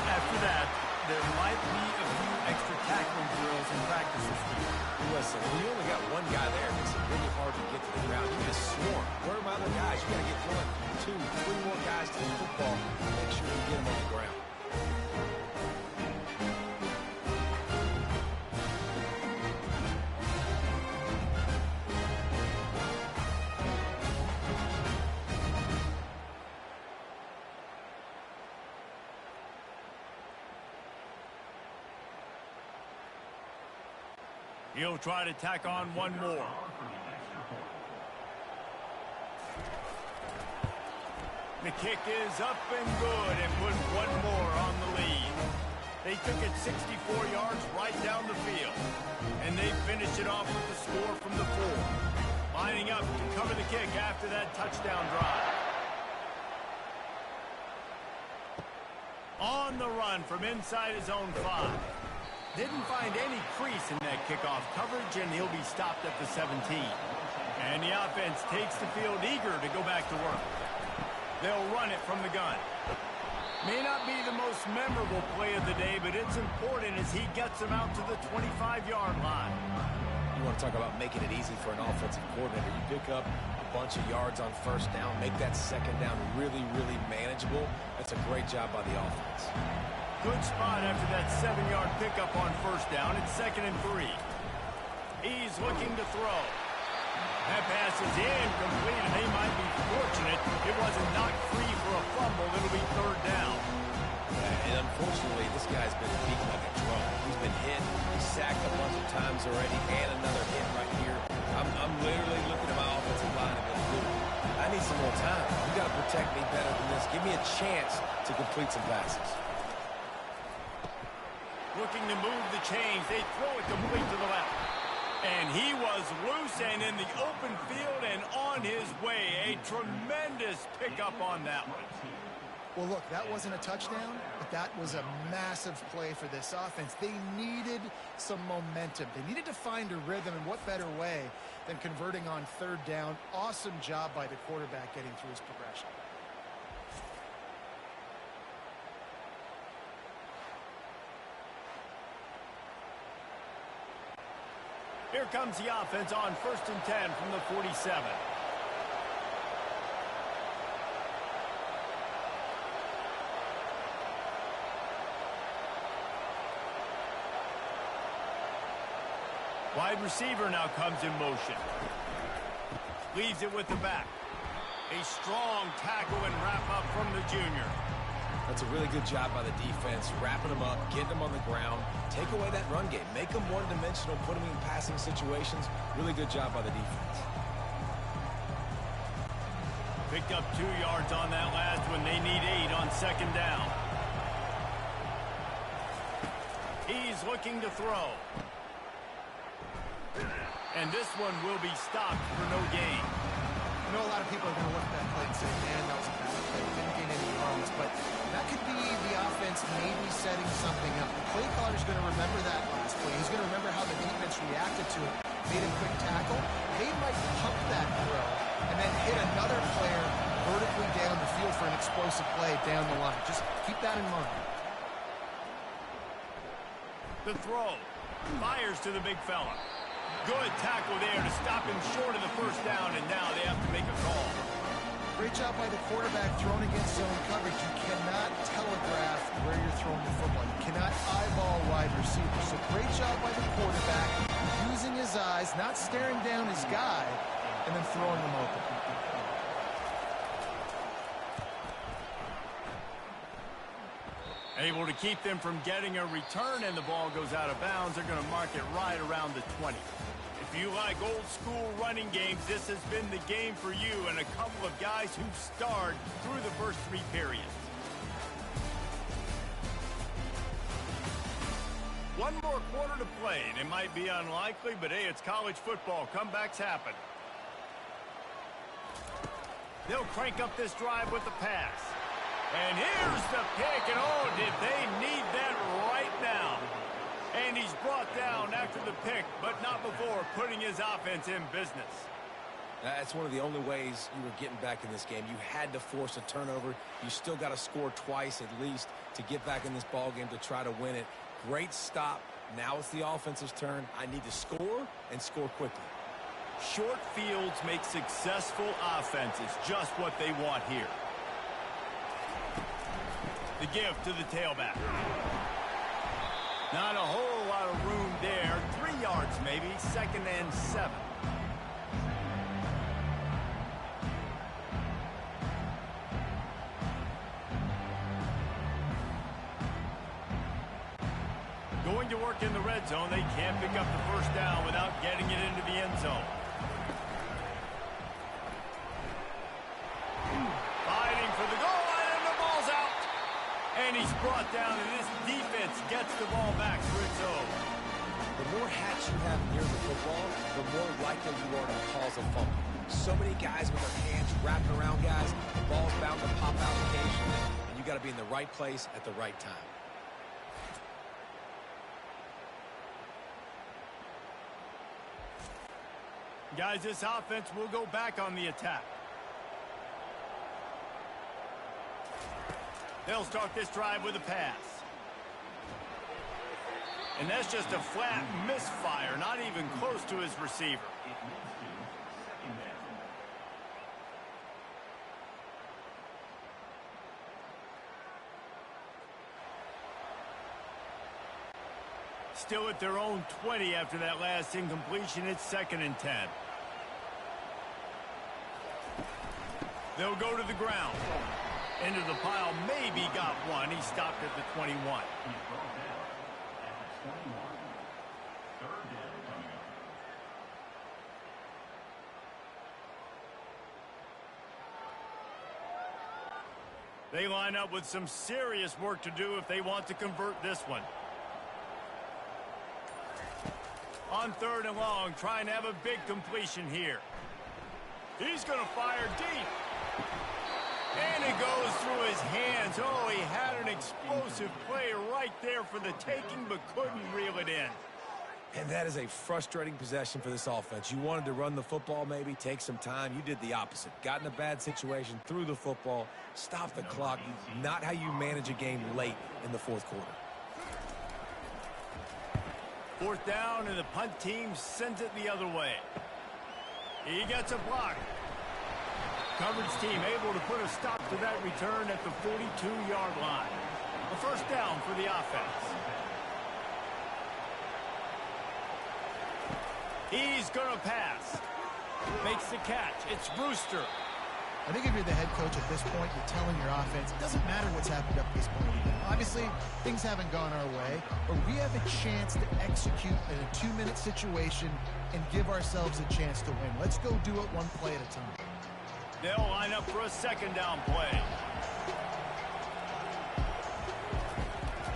After that, there might be a few extra tackling drills in practice this week. Listen, when you only got one guy there, it makes it really hard to get to the ground. You just swarm. Where are my other guys? You got to get 1, 2, 3 more guys to the football. Make sure you get them on the ground. He'll try to tack on one more. The kick is up and good and put one more on the lead. They took it 64 yards right down the field. And they finished it off with the score from the 4. Lining up to cover the kick after that touchdown drive. On the run from inside his own 5. Didn't find any crease in that kickoff coverage, and he'll be stopped at the 17. And the offense takes the field eager to go back to work. They'll run it from the gun. May not be the most memorable play of the day, but it's important as he gets them out to the 25-yard line. You want to talk about making it easy for an offensive coordinator. You pick up a bunch of yards on first down, make that second down really, really manageable. That's a great job by the offense. Good spot after that 7-yard pickup on first down. It's 2nd and 3. He's looking to throw. That pass is incomplete, and they might be fortunate it wasn't knocked free for a fumble. It'll be 3rd down. And unfortunately, this guy's been beat like a drum. He's been hit, sacked a bunch of times already, and another hit right here. I'm literally looking at my offensive line and going, dude, I need some more time. You got to protect me better than this. Give me a chance to complete some passes. Looking to move the chains. They throw it complete to the left. And he was loose and in the open field and on his way. A tremendous pickup on that one. Well, look, that wasn't a touchdown, but that was a massive play for this offense. They needed some momentum. They needed to find a rhythm, and what better way than converting on 3rd down. Awesome job by the quarterback getting through his progression. Here comes the offense on 1st and 10 from the 47. Wide receiver now comes in motion. Leaves it with the back. A strong tackle and wrap up from the junior. That's a really good job by the defense, wrapping them up, getting them on the ground, take away that run game, make them one-dimensional, put them in passing situations. Really good job by the defense. Picked up 2 yards on that last one. They need 8 on 2nd down. He's looking to throw. And this one will be stopped for no gain. I know a lot of people are going to look at that play and say, man, that was a bad play. Didn't gain any yards, but that could be the offense maybe setting something up. The play caller's going to remember that last play. He's going to remember how the defense reacted to it, made a quick tackle. They might pump that throw and then hit another player vertically down the field for an explosive play down the line. Just keep that in mind. The throw. Fires to the big fella. Good tackle there to stop him short of the first down, and now they have to make a call. Great job by the quarterback throwing against zone coverage. You cannot telegraph where you're throwing the football. You cannot eyeball wide receivers. So great job by the quarterback using his eyes, not staring down his guy, and then throwing him open. Able to keep them from getting a return, and the ball goes out of bounds. They're going to mark it right around the 20. If you like old-school running games, this has been the game for you and a couple of guys who starred through the first 3 periods. One more quarter to play, and it might be unlikely, but hey, it's college football. Comebacks happen. They'll crank up this drive with the pass. And here's the pick, and oh, did they need that right now. And he's brought down after the pick, but not before putting his offense in business. That's one of the only ways you were getting back in this game. You had to force a turnover. You still got to score twice at least to get back in this ball game to try to win it. Great stop. Now it's the offense's turn. I need to score and score quickly. Short fields make successful offenses, just what they want here. The give to the tailback. Not a whole lot of room there. 3 yards maybe. 2nd and 7. Going to work in the red zone. They can't pick up the first down without getting it into the end zone. Fighting for the goal line, and the ball's out. And he's brought down, and this defense gets the ball back for its own. The more hats you have near the football, the more likely you are to cause a fumble. So many guys with their hands wrapping around guys, the ball's bound to pop out occasionally, and you got to be in the right place at the right time. Guys, this offense will go back on the attack. They'll start this drive with a pass. And that's just a flat misfire, not even close to his receiver. Still at their own 20 after that last incompletion. It's 2nd and 10. They'll go to the ground. Into the pile, maybe got one. He stopped at the 21. They line up with some serious work to do if they want to convert this one. On 3rd and long, trying to have a big completion here. He's going to fire deep. And it goes through his hands. Oh, he had an explosive play right there for the taking, but couldn't reel it in. And that is a frustrating possession for this offense. You wanted to run the football, maybe take some time. You did the opposite. Got in a bad situation, threw the football, stopped the clock. Not how you manage a game late in the 4th quarter. 4th down, and the punt team sends it the other way. He gets a block. Coverage team able to put a stop to that return at the 42-yard line. A 1st down for the offense. He's going to pass. Makes the catch. It's Brewster. I think if you're the head coach at this point, you're telling your offense, it doesn't matter what's happened up to this point. Obviously, things haven't gone our way, but we have a chance to execute in a 2-minute situation and give ourselves a chance to win. Let's go do it one play at a time. They'll line up for a 2nd down play.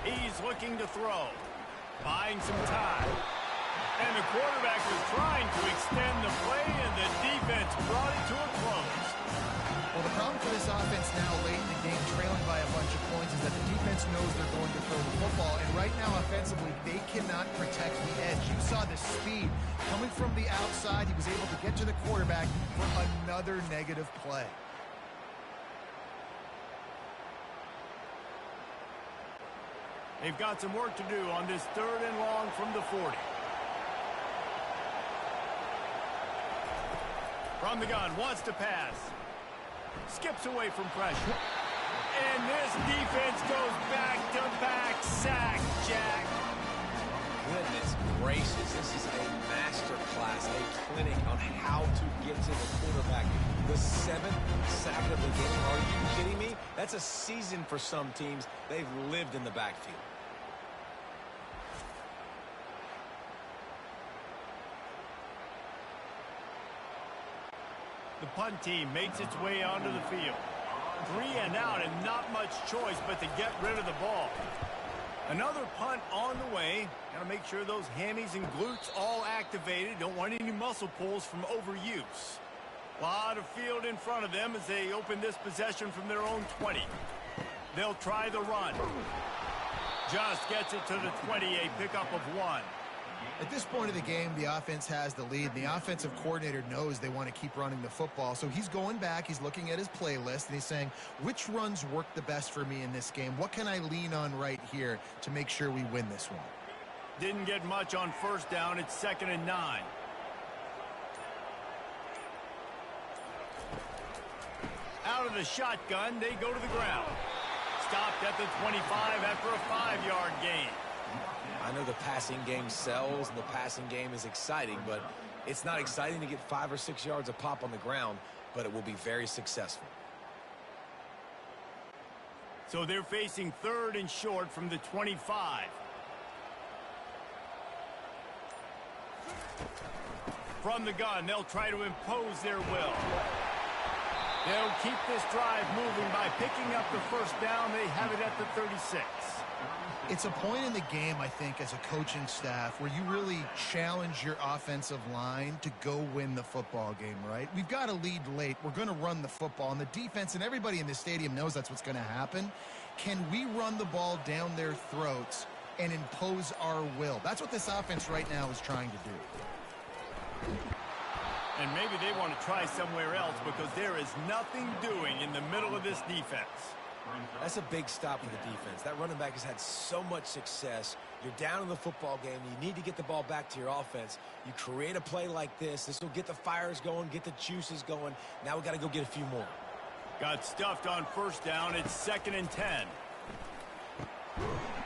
He's looking to throw. Buying some time. And the quarterback was trying to extend the play, and the defense brought it to a close. Well, the problem for this offense now late in the game, trailing by a bunch of points, is that the defense knows they're going to throw the football. And right now, offensively, they cannot protect the edge. You saw the speed coming from the outside. He was able to get to the quarterback for another negative play. They've got some work to do on this 3rd and long from the 40. From the gun, wants to pass. Skips away from pressure. And this defense goes back-to-back sack, Jack. Goodness gracious, this is a master class, a clinic on how to get to the quarterback. The 7th sack of the game. Are you kidding me? That's a season for some teams. They've lived in the backfield. The punt team makes its way onto the field. 3 and out, and not much choice but to get rid of the ball. Another punt on the way. Got to make sure those hammies and glutes all activated. Don't want any muscle pulls from overuse. A lot of field in front of them as they open this possession from their own 20. They'll try the run. Just gets it to the 20, a pickup of 1. At this point of the game, the offense has the lead. The offensive coordinator knows they want to keep running the football. So he's going back, he's looking at his playlist, and he's saying, which runs work the best for me in this game? What can I lean on right here to make sure we win this one? Didn't get much on 1st down. It's 2nd and 9. Out of the shotgun, they go to the ground. Stopped at the 25 after a 5-yard gain. I know the passing game sells and the passing game is exciting, but it's not exciting to get 5 or 6 yards a pop on the ground, but it will be very successful. So they're facing 3rd and short from the 25. From the gun, they'll try to impose their will. They'll keep this drive moving by picking up the first down. They have it at the 36. It's a point in the game, I think, as a coaching staff where you really challenge your offensive line to go win the football game, right? We've got to lead late. We're going to run the football. And the defense and everybody in the stadium knows that's what's going to happen. Can we run the ball down their throats and impose our will? That's what this offense right now is trying to do. And maybe they want to try somewhere else because there is nothing doing in the middle of this defense. That's a big stop for the defense. That running back has had so much success. You're down in the football game. You need to get the ball back to your offense. You create a play like this. This will get the fires going, get the juices going. Now we got to go get a few more. Got stuffed on first down. It's 2nd and 10.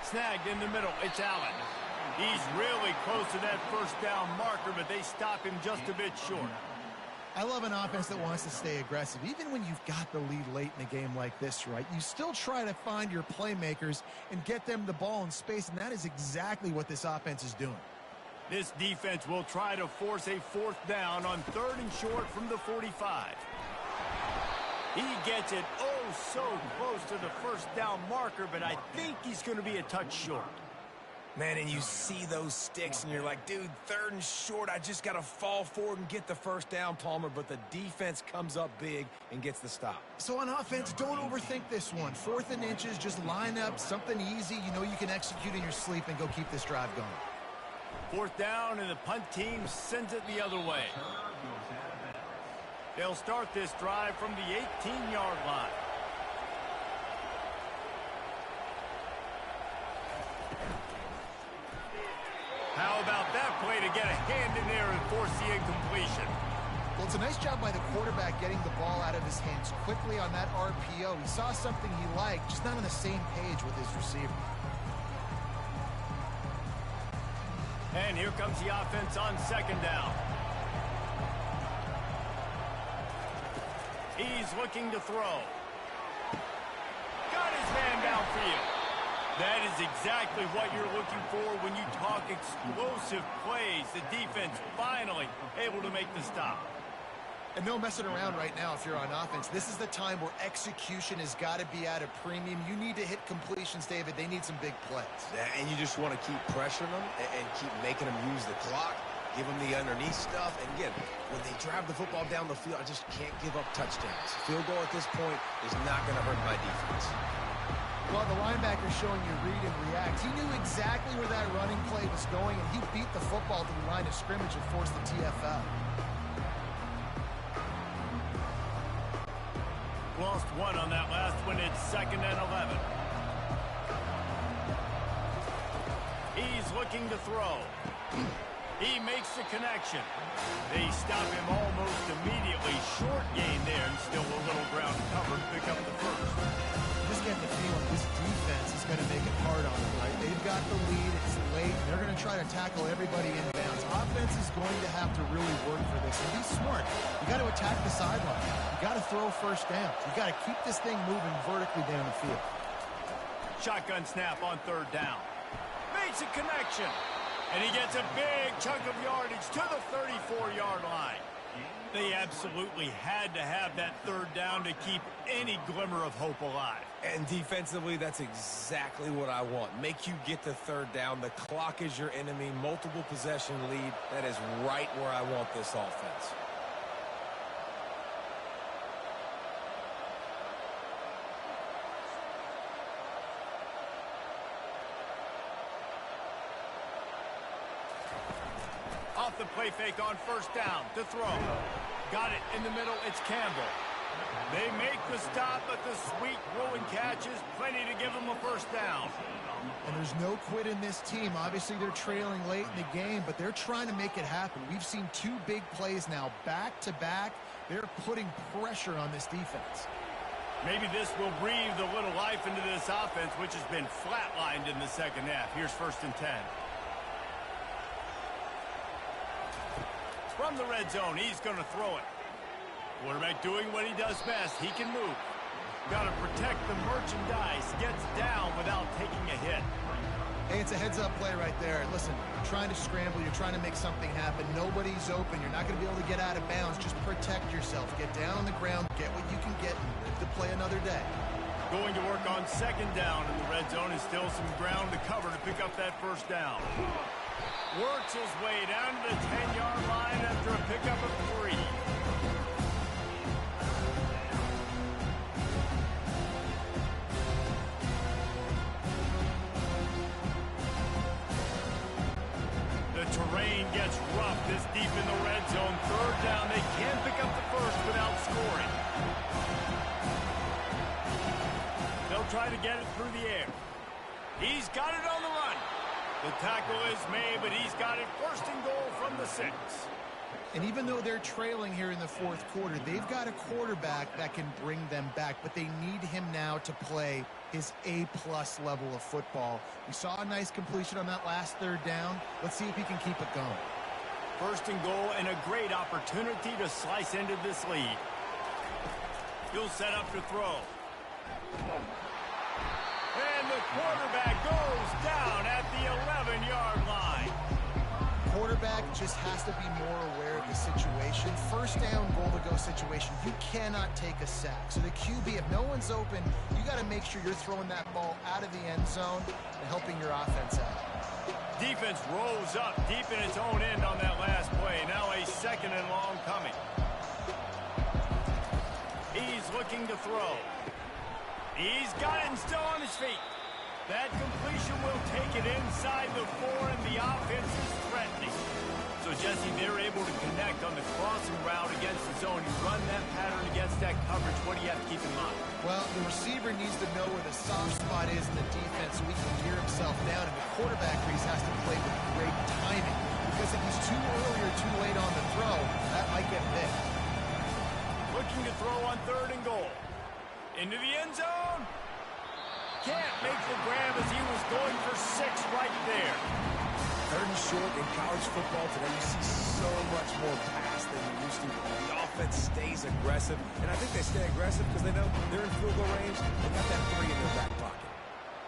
Snagged in the middle. It's Allen. He's really close to that first down marker, but they stop him just a bit short. I love an offense that wants to stay aggressive. Even when you've got the lead late in the game like this, right, you still try to find your playmakers and get them the ball in space, and that is exactly what this offense is doing. This defense will try to force a 4th down on 3rd and short from the 45. He gets it so close to the first down marker, but I think he's going to be a touch short. Man, and you see those sticks, and you're like, dude, 3rd and short, I just got to fall forward and get the first down, Palmer, but the defense comes up big and gets the stop. So on offense, don't overthink this one. 4th and inches, just line up something easy you know you can execute in your sleep and go keep this drive going. 4th down, and the punt team sends it the other way. They'll start this drive from the 18-yard line. How about that play to get a hand in there and force the incompletion? Well, it's a nice job by the quarterback getting the ball out of his hands quickly on that RPO. He saw something he liked, just not on the same page with his receiver. And here comes the offense on 2nd down. He's looking to throw. Got his man downfield. That is exactly what you're looking for when you talk explosive plays. The defense finally able to make the stop. And no messing around right now if you're on offense. This is the time where execution has got to be at a premium. You need to hit completions, David. They need some big plays. And you just want to keep pressuring them and keep making them use the clock, give them the underneath stuff. And again, when they drive the football down the field, I just can't give up touchdowns. Field goal at this point is not going to hurt my defense. Well, the linebacker showing you read and react. He knew exactly where that running play was going, and he beat the football to the line of scrimmage and forced the TFL. Lost one on that last one. It's 2nd and 11. He's looking to throw. He makes the connection. They stop him almost immediately. Short gain there, and still a little ground cover to pick up the first. Just get the feeling this defense is going to make it hard on them, right? They've got the lead. It's late. They're going to try to tackle everybody inbounds. Offense is going to have to really work for this. And be smart. You got to attack the sideline. You got to throw first down. You got to keep this thing moving vertically down the field. Shotgun snap on 3rd down. Makes a connection. And he gets a big chunk of yardage to the 34-yard line. They absolutely had to have that 3rd down to keep any glimmer of hope alive. And defensively, that's exactly what I want. Make you get the 3rd down. The clock is your enemy. Multiple possession lead. That is right where I want this offense. Off the play fake on 1st down to throw. Got it in the middle. It's Campbell. They make the stop, but the sweet throw and catch is plenty to give them a 1st down. And there's no quit in this team. Obviously, they're trailing late in the game, but they're trying to make it happen. We've seen 2 big plays now, back-to-back. They're putting pressure on this defense. Maybe this will breathe a little life into this offense, which has been flatlined in the 2nd half. Here's 1st and 10. From the red zone, he's going to throw it. Quarterback doing what he does best. He can move. Got to protect the merchandise. Gets down without taking a hit. Hey, it's a heads-up play right there. Listen, you're trying to scramble. You're trying to make something happen. Nobody's open. You're not going to be able to get out of bounds. Just protect yourself. Get down on the ground. Get what you can get and live to play another day. Going to work on second down in the red zone, and still some ground to cover to pick up that first down. Works his way down to the 10-yard line after a pickup of 3. The terrain gets rough this deep in the red zone. Third down, they can pick up the first without scoring. They'll try to get it through the air. He's got it on the run. The tackle is made, but he's got it first and goal from the 6. And even though they're trailing here in the fourth quarter, they've got a quarterback that can bring them back, but they need him now to play his A-plus level of football. We saw a nice completion on that last third down. Let's see if he can keep it going. First and goal, and a great opportunity to slice into this lead. He'll set up to throw. And the quarterback goes down at the 11-yard line. Quarterback just has to be more aware of the situation. First down, goal-to-go situation. You cannot take a sack. So the QB, if no one's open, you got to make sure you're throwing that ball out of the end zone and helping your offense out. Defense rolls up deep in its own end on that last play. Now a second and long coming. He's looking to throw. He's got it and still on his feet. That completion will take it inside the 4, and the offense is threatening. So, Jesse, they're able to connect on the crossing route against the zone. You run that pattern against that coverage. What do you have to keep in mind? Well, the receiver needs to know where the soft spot is in the defense so he can gear himself down. And the quarterback Reese has to play with great timing. Because if he's too early or too late on the throw, that might get big. Looking to throw on third and goal. Into the end zone. Can't make the grab as he was going for 6 right there. Third and short in college football today, you see so much more pass than you used to. The offense stays aggressive, and I think they stay aggressive because they know they're in field goal range. They got that 3 in their back pocket.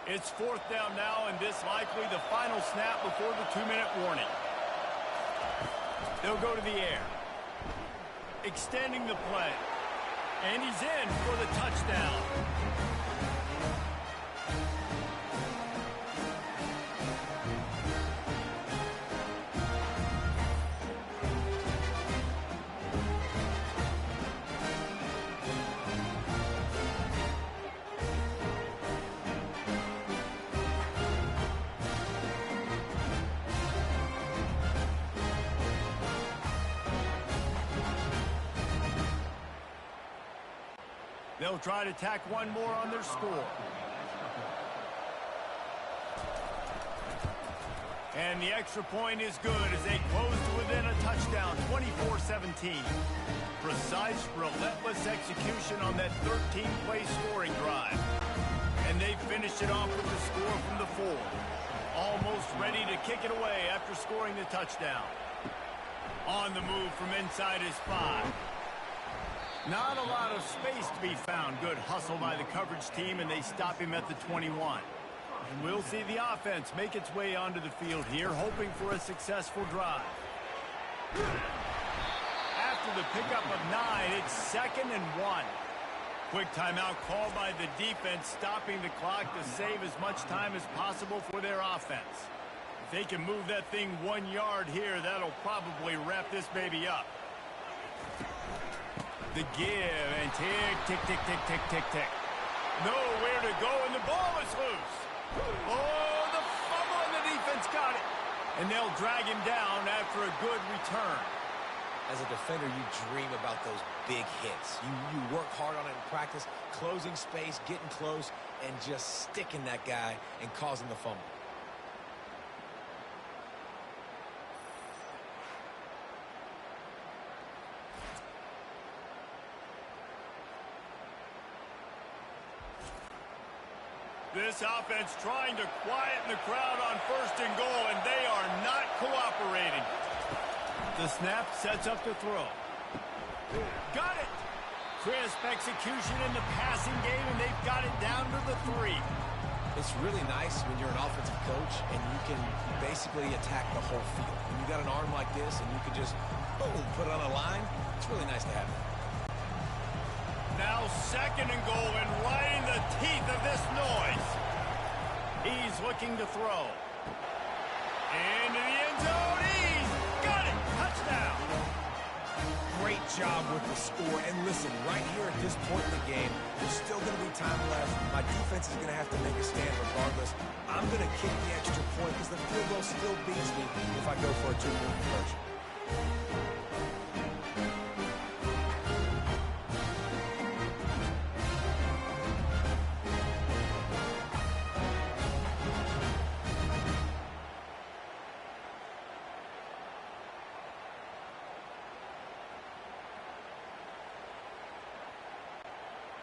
It's fourth down now, and this likely the final snap before the 2-minute warning. They'll go to the air. Extending the play. And he's in for the touchdown. They'll try to tack one more on their score. And the extra point is good as they close to within a touchdown, 24-17. Precise, relentless execution on that 13-play scoring drive. And they finished it off with the score from the 4. Almost ready to kick it away after scoring the touchdown. On the move from inside his 5. Not a lot of space to be found. Good hustle by the coverage team, and they stop him at the 21. And we'll see the offense make its way onto the field here, hoping for a successful drive. After the pickup of 9, it's 2nd and 1. Quick timeout called by the defense, stopping the clock to save as much time as possible for their offense. If they can move that thing 1 yard here, that'll probably wrap this baby up. The give, and tick, tick, tick, tick, tick, tick, tick. Nowhere to go, and the ball is loose. Oh, the fumble, and the defense got it. And they'll drag him down after a good return. As a defender, you dream about those big hits. You work hard on it in practice, closing space, getting close, and just sticking that guy and causing the fumble. This offense trying to quieten the crowd on first and goal, and they are not cooperating. The snap sets up the throw. Got it! Crisp execution in the passing game, and they've got it down to the 3. It's really nice when you're an offensive coach and you can basically attack the whole field. When you got an arm like this and you can just, boom, put it on a line, it's really nice to have that. Now 2nd and goal, and right in the teeth of this noise. He's looking to throw. Into the end zone. He's got it. Touchdown. Great job with the score. And listen, right here at this point in the game, there's still going to be time left. My defense is going to have to make a stand regardless. I'm going to kick the extra point because the field goal still beats me if I go for a 2-point conversion.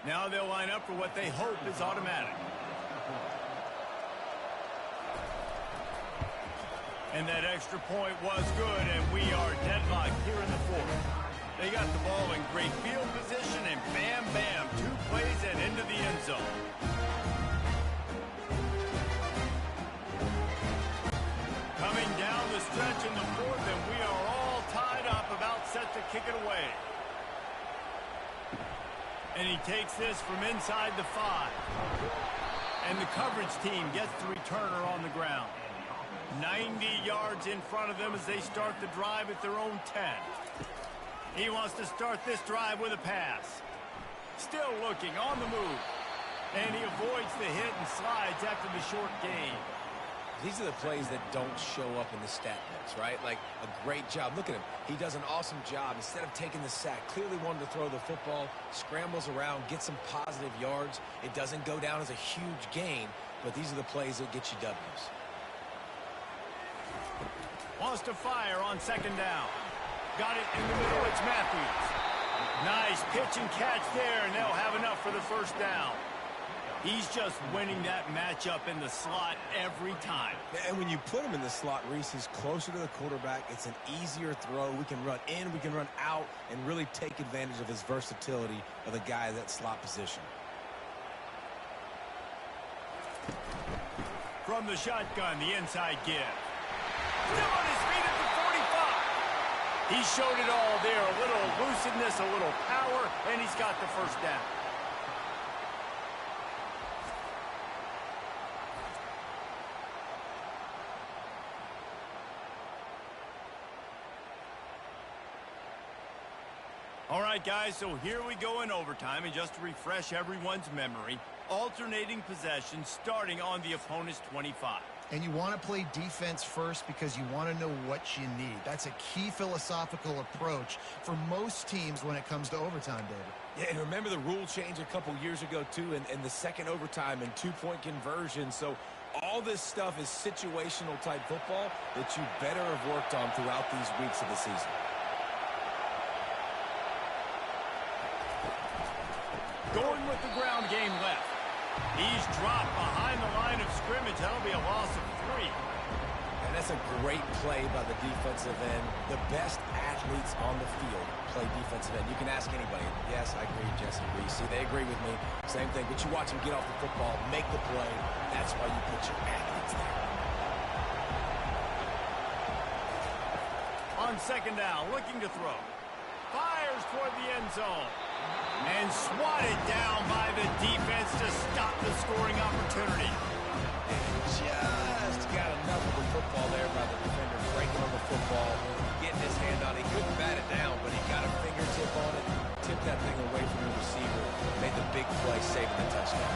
Now they'll line up for what they hope is automatic. And that extra point was good, and we are deadlocked here in the 4th. They got the ball in great field position, and bam, bam, 2 plays and into the end zone. Coming down the stretch in the 4th, and we are all tied up, about set to kick it away. And he takes this from inside the 5. And the coverage team gets the returner on the ground. 90 yards in front of them as they start the drive at their own 10. He wants to start this drive with a pass. Still looking on the move. And he avoids the hit and slides after the short gain. These are the plays that don't show up in the stat books, right? Like a great job. Look at him. He does an awesome job. Instead of taking the sack, clearly wanted to throw the football, scrambles around, gets some positive yards. It doesn't go down as a huge gain, but these are the plays that get you W's. Wants to fire on 2nd down. Got it in the middle. It's Matthews. Nice pitch and catch there, and they'll have enough for the 1st down. He's just winning that matchup in the slot every time. And when you put him in the slot, Reese, he's closer to the quarterback. It's an easier throw. We can run in, we can run out, and really take advantage of his versatility of the guy at that slot position. From the shotgun, the inside give. Still on his feet at the 45. He showed it all there. A little elusiveness, a little power, and he's got the 1st down. All right, guys, so here we go in overtime, and just to refresh everyone's memory, alternating possession starting on the opponent's 25. And you want to play defense first because you want to know what you need. That's a key philosophical approach for most teams when it comes to overtime, David. Yeah, and remember the rule change a couple years ago, too, and the second overtime and 2-point conversion. So all this stuff is situational type football that you better have worked on throughout these weeks of the season. Going with the ground game left. He's dropped behind the line of scrimmage. That'll be a loss of 3. And that's a great play by the defensive end. The best athletes on the field play defensive end. You can ask anybody. Yes, I agree, Jesse Reese. They agree with me. Same thing. But you watch them get off the football, make the play. That's why you put your athletes there. On 2nd down, looking to throw. Fires toward the end zone. And swatted down by the defense to stop the scoring opportunity. Just got enough of the football there by the defender, breaking on the football, getting his hand on it. He couldn't bat it down, but he got a fingertip on it, tipped that thing away from the receiver, made the big play, saving the touchdown.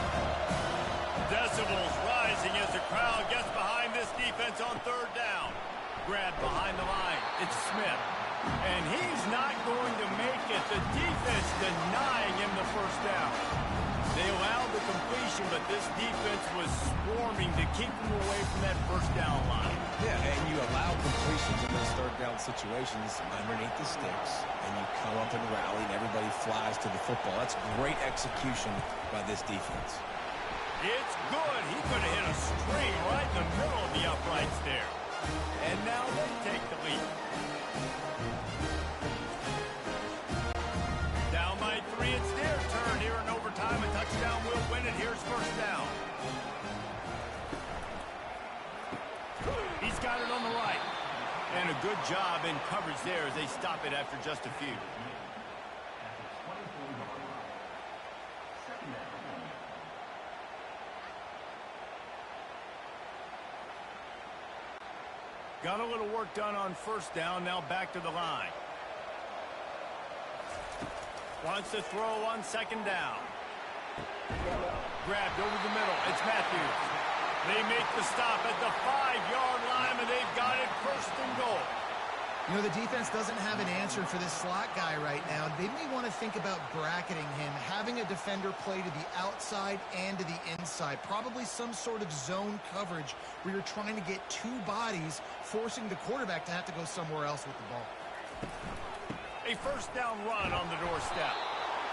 Decibels rising as the crowd gets behind this defense on 3rd down. Grabbed behind the line. It's Smith. And he's not going to make it. The defense denying him the 1st down. They allowed the completion, but this defense was swarming to keep him away from that 1st down line. Yeah, and you allow completions in those 3rd down situations underneath the sticks, and you come up and rally, and everybody flies to the football. That's great execution by this defense. It's good. He could have hit a string right in the middle of the uprights there. And now they take the lead. Down by 3, it's their turn here in overtime. A touchdown will win it. Here's 1st down. job in coverage there as they stop it after just a few. Got a little work done on first down, now back to the line. Wants to throw on second down. Grabbed over the middle. It's Matthews. They make the stop at the 5-yard line, and they've got it first and goal. You know, the defense doesn't have an answer for this slot guy right now. They may want to think about bracketing him, having a defender play to the outside and to the inside. Probably some sort of zone coverage where you're trying to get two bodies, forcing the quarterback to have to go somewhere else with the ball. A first down run on the doorstep.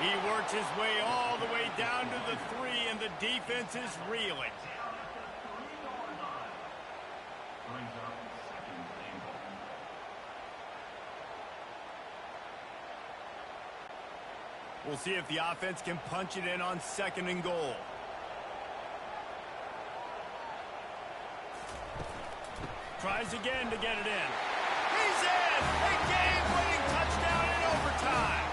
He works his way all the way down to the 3, and the defense is reeling. We'll see if the offense can punch it in on second and goal. Tries again to get it in. He's in! A game-winning touchdown in overtime.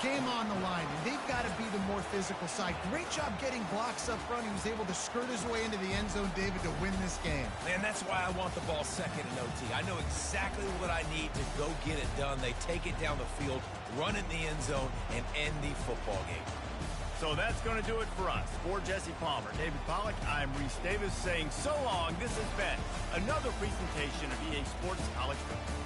Game on the line, and they've got to be the more physical side. Great job getting blocks up front. He was able to skirt his way into the end zone, David, to win this game. Man, that's why I want the ball second in OT. I know exactly what I need to go get it done. They take it down the field, run in the end zone, and end the football game. So that's going to do it for us. For Jesse Palmer, David Pollack, I'm Reese Davis saying so long. This has been another presentation of EA Sports College Football.